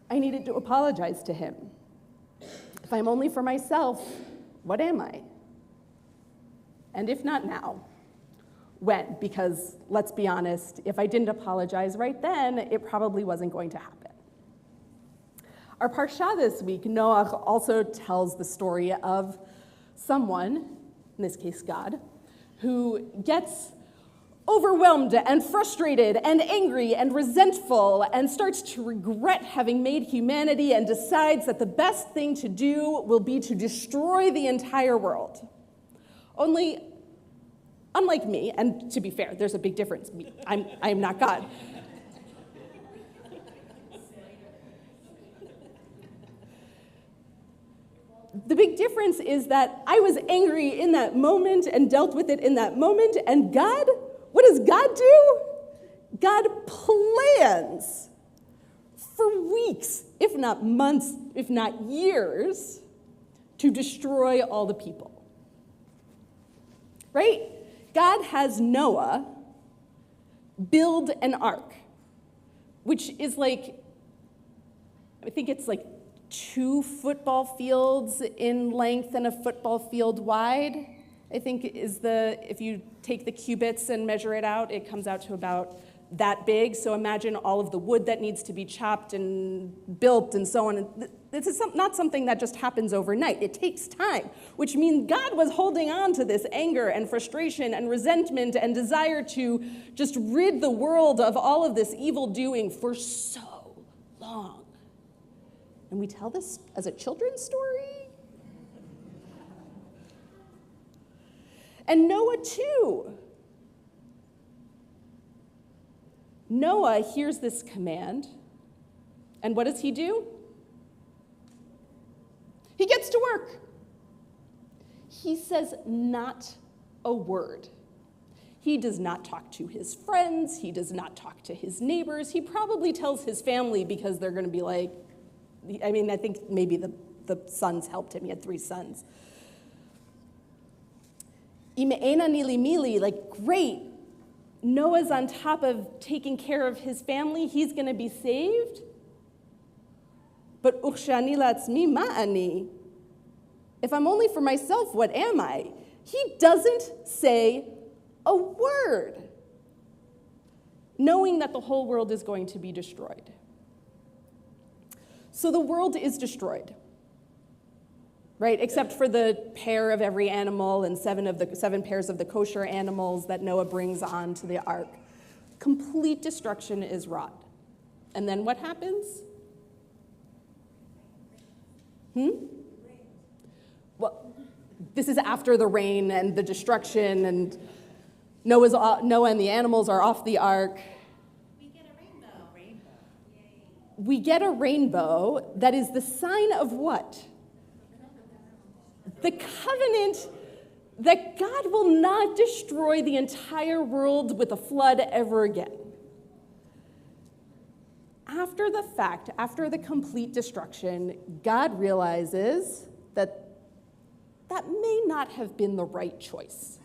I needed to apologize to him. If I'm only for myself, what am I? And if not now, when? Because let's be honest, if I didn't apologize right then, it probably wasn't going to happen. Our parsha this week, Noah, also tells the story of someone, in this case God, who gets overwhelmed and frustrated and angry and resentful and starts to regret having made humanity and decides that the best thing to do will be to destroy the entire world. Only, unlike me, and to be fair, there's a big difference. I'm not God. The big difference is that I was angry in that moment and dealt with it in that moment, and God, what does God do? God plans for weeks, if not months, if not years, to destroy all the people. Right? God has Noah build an ark, which is like, I think it's like 2 football fields in length and a football field wide, I think is if you take the cubits and measure it out, it comes out to about that big. So imagine all of the wood that needs to be chopped and built and so on. This is not something that just happens overnight. It takes time, which means God was holding on to this anger and frustration and resentment and desire to just rid the world of all of this evil doing for so long. And we tell this as a children's story? And Noah too. Noah hears this command, and what does he do? He gets to work. He says not a word. He does not talk to his friends. He does not talk to his neighbors. He probably tells his family because they're going to be like, I mean, I think maybe the sons helped him. He had 3 sons. Ime'ena nili mili, like, great. Noah's on top of taking care of his family. He's going to be saved. But ukshani latzmi ma'ani. If I'm only for myself, what am I? He doesn't say a word, knowing that the whole world is going to be destroyed. So the world is destroyed, right? Except for the pair of every animal and 7 pairs of the kosher animals that Noah brings onto the ark. Complete destruction is wrought. And then what happens? Well, this is after the rain and the destruction, and Noah and the animals are off the ark. We get a rainbow that is the sign of what? The covenant that God will not destroy the entire world with a flood ever again. After the fact, after the complete destruction, God realizes that that may not have been the right choice.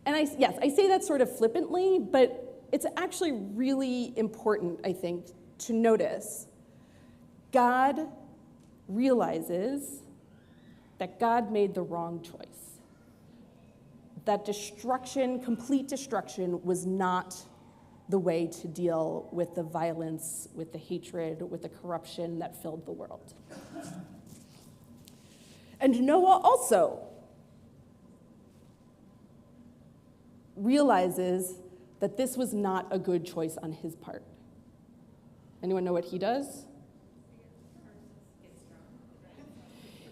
And I say that sort of flippantly, but it's actually really important, I think, to notice. God realizes that God made the wrong choice. That destruction, complete destruction, was not the way to deal with the violence, with the hatred, with the corruption that filled the world. And Noah also realizes that this was not a good choice on his part. Anyone know what he does?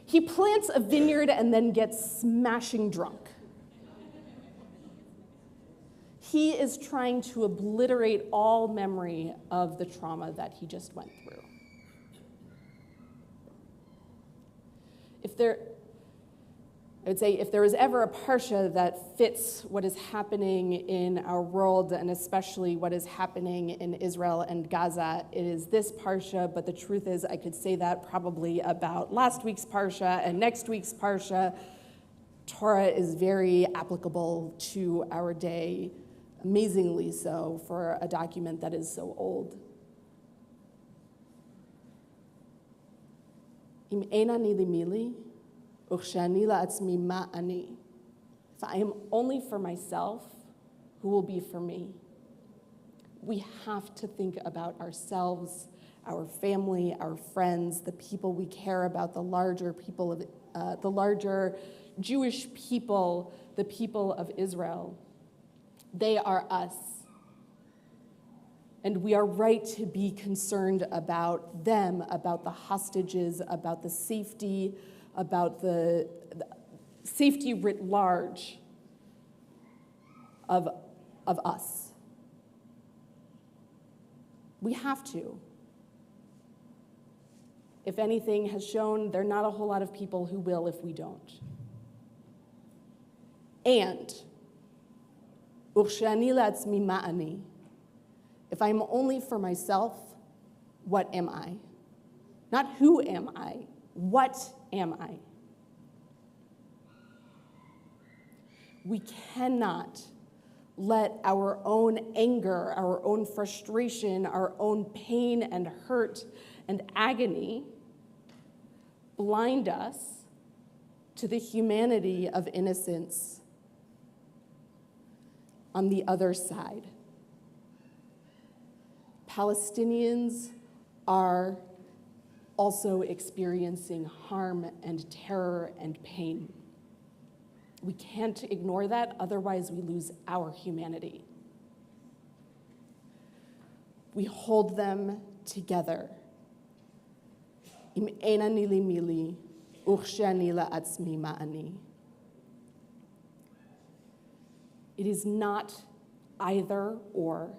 He plants a vineyard and then gets smashing drunk. He is trying to obliterate all memory of the trauma that he just went through. I would say if there is ever a parsha that fits what is happening in our world, and especially what is happening in Israel and Gaza, it is this parsha, but the truth is I could say that probably about last week's parsha and next week's parsha. Torah is very applicable to our day, amazingly so, for a document that is so old. Im einani limili, uchshani la'atzmi ma'ani. If I am only for myself, who will be for me? We have to think about ourselves, our family, our friends, the people we care about, the larger people of the larger Jewish people, the people of Israel. They are us. And we are right to be concerned about them, about the hostages, about the safety writ large of us. We have to. If anything has shown, there are not a whole lot of people who will if we don't. And Urshani la'atzmi ma'ani. If I'm only for myself, what am I? Not who am I, what am I? We cannot let our own anger, our own frustration, our own pain and hurt and agony blind us to the humanity of innocence on the other side. Palestinians are also experiencing harm and terror and pain. We can't ignore that, otherwise we lose our humanity. We hold them together. Im einani limili, uchshani la'atzmi ma'ani. It is not either or.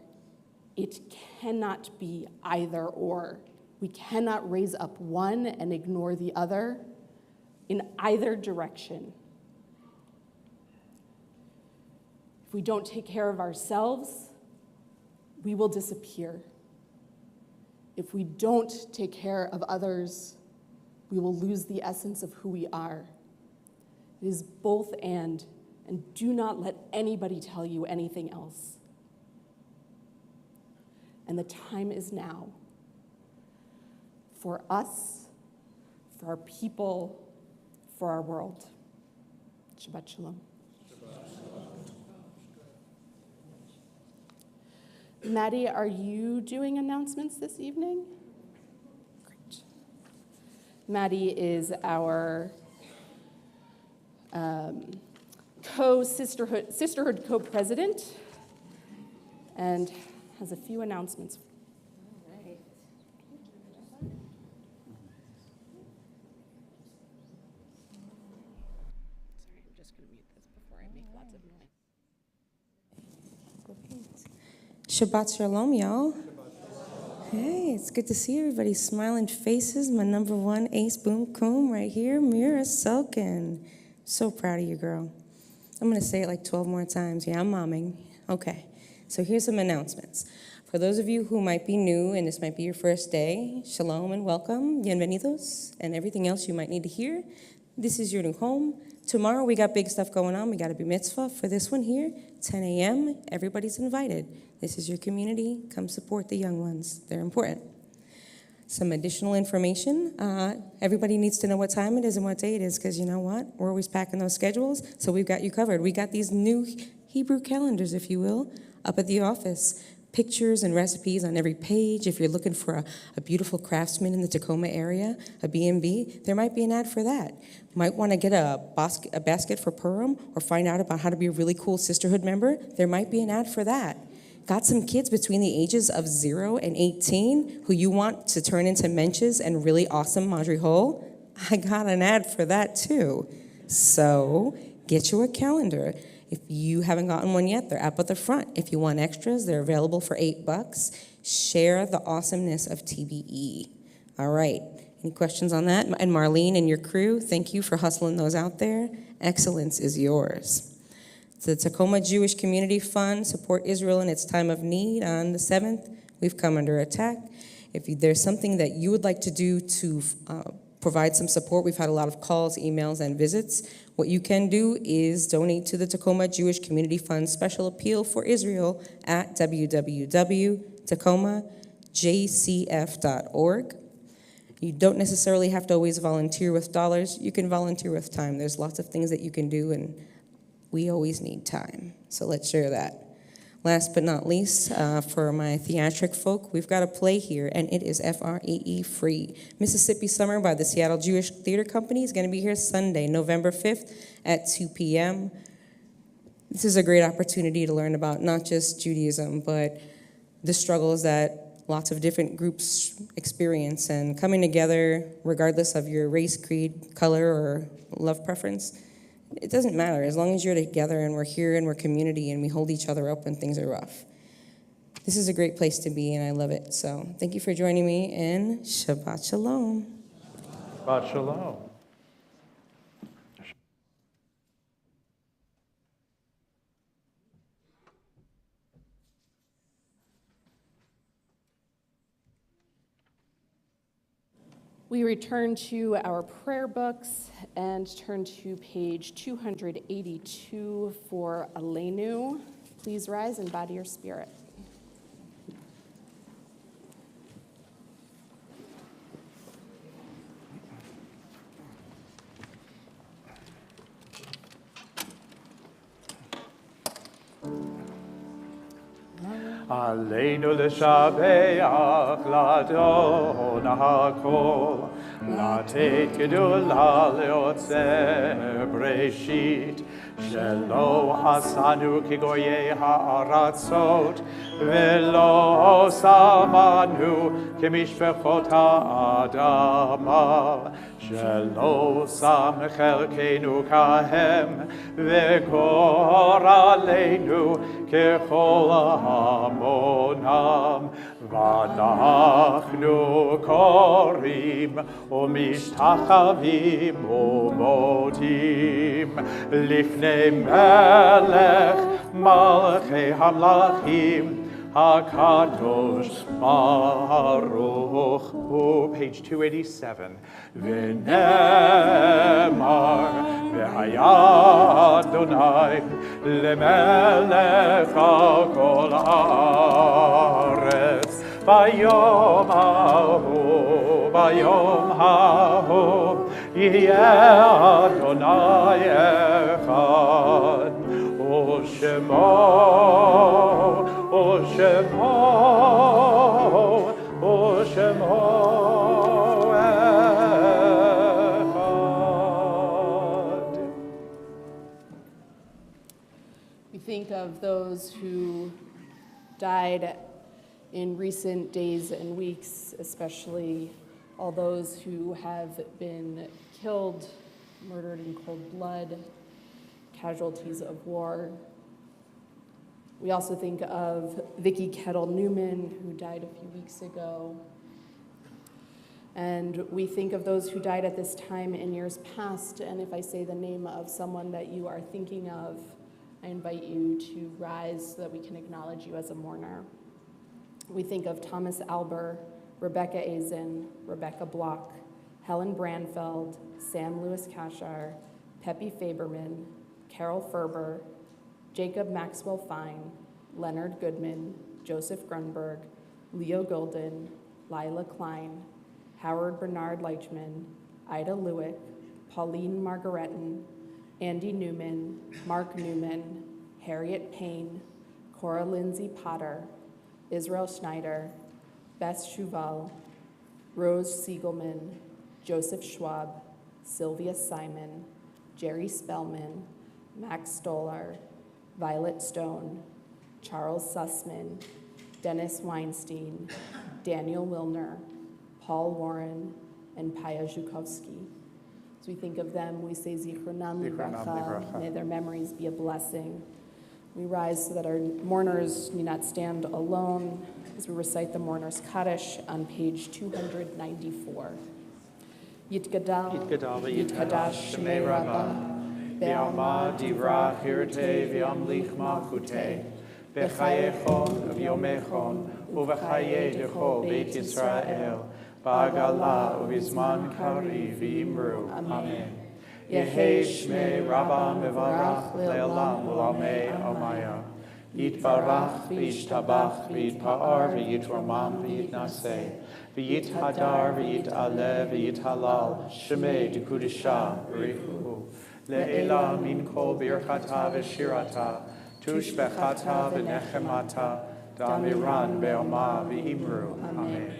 It cannot be either or. We cannot raise up one and ignore the other in either direction. If we don't take care of ourselves, we will disappear. If we don't take care of others, we will lose the essence of who we are. It is both and do not let anybody tell you anything else. And the time is now for us, for our people, for our world. Shabbat shalom. Maddie, are you doing announcements this evening? Great. Maddie is our sisterhood co-president and has a few announcements. All right. Sorry, I'm just going to mute this before I make lots of noise. Shabbat shalom, y'all. Hey, it's good to see everybody's smiling faces. My number one ace boom coom right here, Mira Selkin. So proud of you, girl. I'm going to say it like 12 more times. Yeah, I'm momming. Okay, so here's some announcements. For those of you who might be new and this might be your first day, shalom and welcome, bienvenidos, and everything else you might need to hear. This is your new home. Tomorrow we got big stuff going on. We got a bar mitzvah for this one here, 10 a.m. Everybody's invited. This is your community. Come support the young ones. They're important. Some additional information. Everybody needs to know what time it is and what day it is, because you know what? We're always packing those schedules, so we've got you covered. We got these new Hebrew calendars, if you will, up at the office. Pictures and recipes on every page. If you're looking for a beautiful craftsman in the Tacoma area, a B&B, there might be an ad for that. Might want to get a basket for Purim or find out about how to be a really cool sisterhood member, there might be an ad for that. Got some kids between the ages of 0 and 18 who you want to turn into menches and really awesome madrihol? I got an ad for that too. So get you a calendar. If you haven't gotten one yet, they're up at the front. If you want extras, they're available for $8. Share the awesomeness of TBE. All right, any questions on that? And Marlene and your crew, thank you for hustling those out there. Excellence is yours. The Tacoma Jewish Community Fund, Support Israel in its time of need. On the 7th, we've come under attack. If there's something that you would like to do to provide some support, we've had a lot of calls, emails, and visits. What you can do is donate to the Tacoma Jewish Community Fund Special Appeal for Israel at www.tacomajcf.org. You don't necessarily have to always volunteer with dollars. You can volunteer with time. There's lots of things that you can do, and we always need time, so let's share that. Last but not least, for my theatric folk, we've got a play here, and it is FREE free. Mississippi Summer by the Seattle Jewish Theater Company is going to be here Sunday, November 5th at 2 p.m. This is a great opportunity to learn about not just Judaism, but the struggles that lots of different groups experience, and coming together regardless of your race, creed, color, or love preference. It doesn't matter, as long as you're together and we're here and we're community and we hold each other up when things are rough. This is a great place to be, and I love it. So thank you for joining me, and Shabbat Shalom. Shabbat Shalom. We return to our prayer books and turn to page 282 for Aleinu. Please rise and bow to your spirit. Aleinu l'shabeach l'Adon ha'kol, לתת גדולה ליוצר בראשית, שלא עשנו כגויי הארצות, ולא שמנו כמשפחות האדמה, שלא שם חלקנו כהם, וגורלנו ככל המונם, ואנחנו קוראים ומשתחווים ומודים לפני מלך מלכי המלכים HaKadosh Baruch Hu, page 287. V'nemar v'haya Adonai lemelech al kol haaretz bayom hahu yihyeh Adonai echad u'shemo We think of those who died in recent days and weeks, especially all those who have been killed, murdered in cold blood, casualties of war. We also think of Vicki Kettle Newman, who died a few weeks ago. And we think of those who died at this time in years past. And if I say the name of someone that you are thinking of, I invite you to rise so that we can acknowledge you as a mourner. We think of Thomas Alber, Rebecca Azen, Rebecca Block, Helen Branfeld, Sam Lewis Cashar, Peppy Faberman, Carol Ferber, Jacob Maxwell Fine, Leonard Goodman, Joseph Grunberg, Leo Golden, Lila Klein, Howard Bernard Leichman, Ida Lewick, Pauline Margaretin, Andy Newman, Mark Newman, Harriet Payne, Cora Lindsay Potter, Israel Schneider, Beth Schuval, Rose Siegelman, Joseph Schwab, Sylvia Simon, Jerry Spellman, Max Stolar, Violet Stone, Charles Sussman, Dennis Weinstein, Daniel Wilner, Paul Warren, and Paya Zhukovsky. As we think of them, we say Zichronam Livracha, may their memories be a blessing. We rise so that our mourners need not stand alone as we recite the Mourner's Kaddish on page 294. Yitgadal, Yitkadash, Shemei Rabbah, Be'alma Divra Hirte V'amlich Malchute, B'chayechon V'yomechon, U'v'chayedecho Beit Yisrael, Ba'agala U'vizman Kari V'imru. Amen. Yehei Shmei Rabbah Mevarach Le'olam U'lamei Amaya. Yitbarach v'yishtabach v'yitpa'ar v'yitramam v'yitnaseh v'yithadar v'yit'aleh v'yithalal Shemei D'Kudisha B'richu Le'ela min kol birchata v'shirata tushbechata v'nechemata damiran be'oma v'imru. Amen.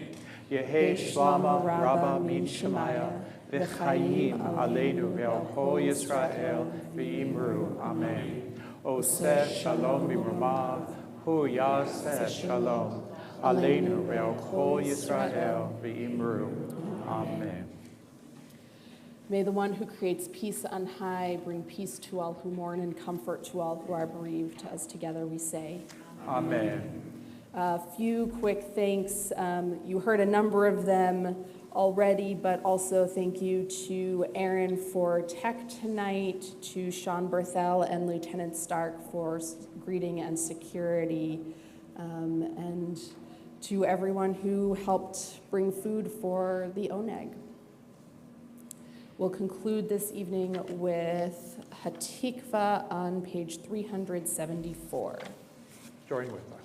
Yehei Shlama Rabba min Shemaya v'chayim aleinu ve'ol Yisrael v'imru. Amen. Oseh shalom b'mramav, hu yaseh shalom, aleinu ve'al kol Yisrael v'imru. Amen. May the one who creates peace on high bring peace to all who mourn and comfort to all who are bereaved, as together we say. Amen. A few quick thanks. You heard a number of them already, but also thank you to Aaron for tech tonight, to Sean Berthel and Lieutenant Stark for greeting and security, and to everyone who helped bring food for the Oneg. We'll conclude this evening with Hatikva on page 374. Join with us.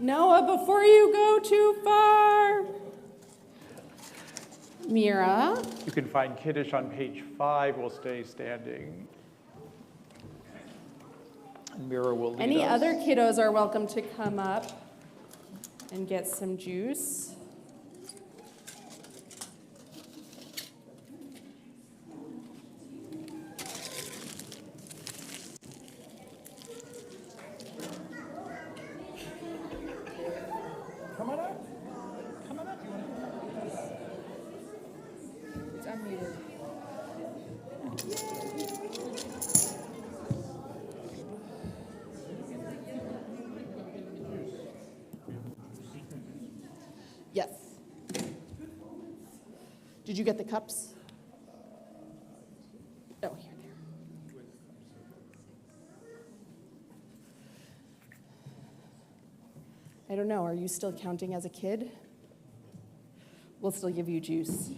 Noah, before you go too far. Mira. You can find Kiddush on page 5. We'll stay standing. And Mira will lead Any us. other kiddos are welcome to come up and get some juice. Come on up. Come on up. You want to come up? It's unmuted. Yes. Did you get the cups? Oh, here they are. I don't know, are you still counting as a kid? we'll still give you juice.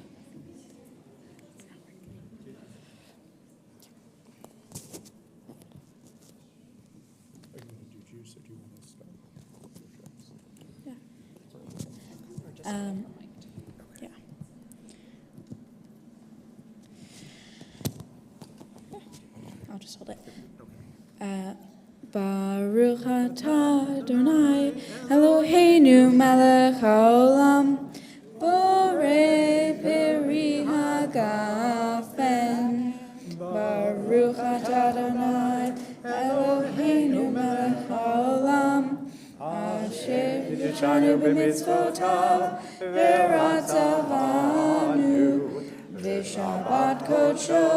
Yeah. I'll just hold it. Baruch atah Adonai Eloheinu melech haolam borei peri hagafen. Baruch atah Adonai Eloheinu melech haolam asher yishanu b'mitzvotav v'ratzavanu v'shabbat kodsho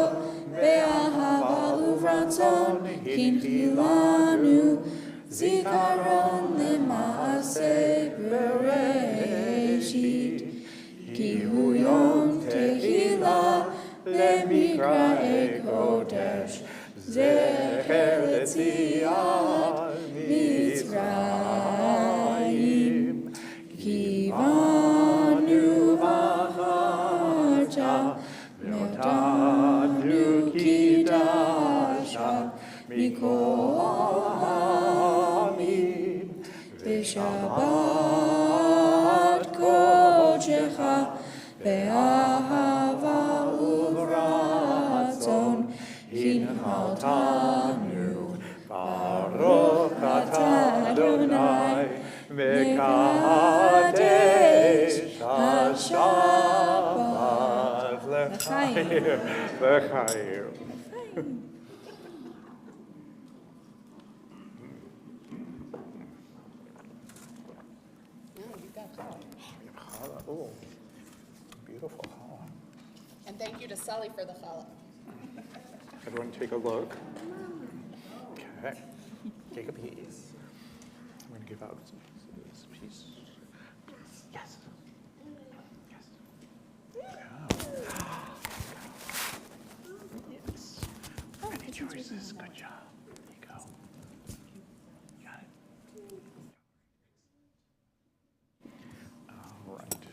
be'ahava uvratzon kinchilanu zikaron lema'aseh bereshit ki hu yom tehillah lemikra'e kodesh zecher letziat Mitzrayim kivanu v'charta me'otanu kidasha mikol ha'amim v'shabbat kodecha be'ahava uvratzon hinchaltanu Baruch atah Adonai mekadesh hashabbat l'chaim. L'chaim. Oh, beautiful challah. And thank you to Sally for the challah. Everyone take a look. Okay, take a piece. I'm going to give out this piece. Yes. Yes. Yeah. Yes. Many choices. Good job. There you go. Got it. All right.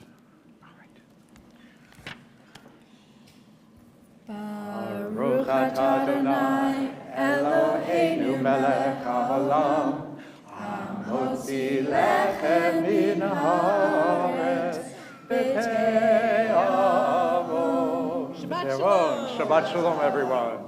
Baruch atah Adonai Eloheinu melech haolam hamotzi lechem min haaretz b'tei avos. Shabbat shalom, everyone.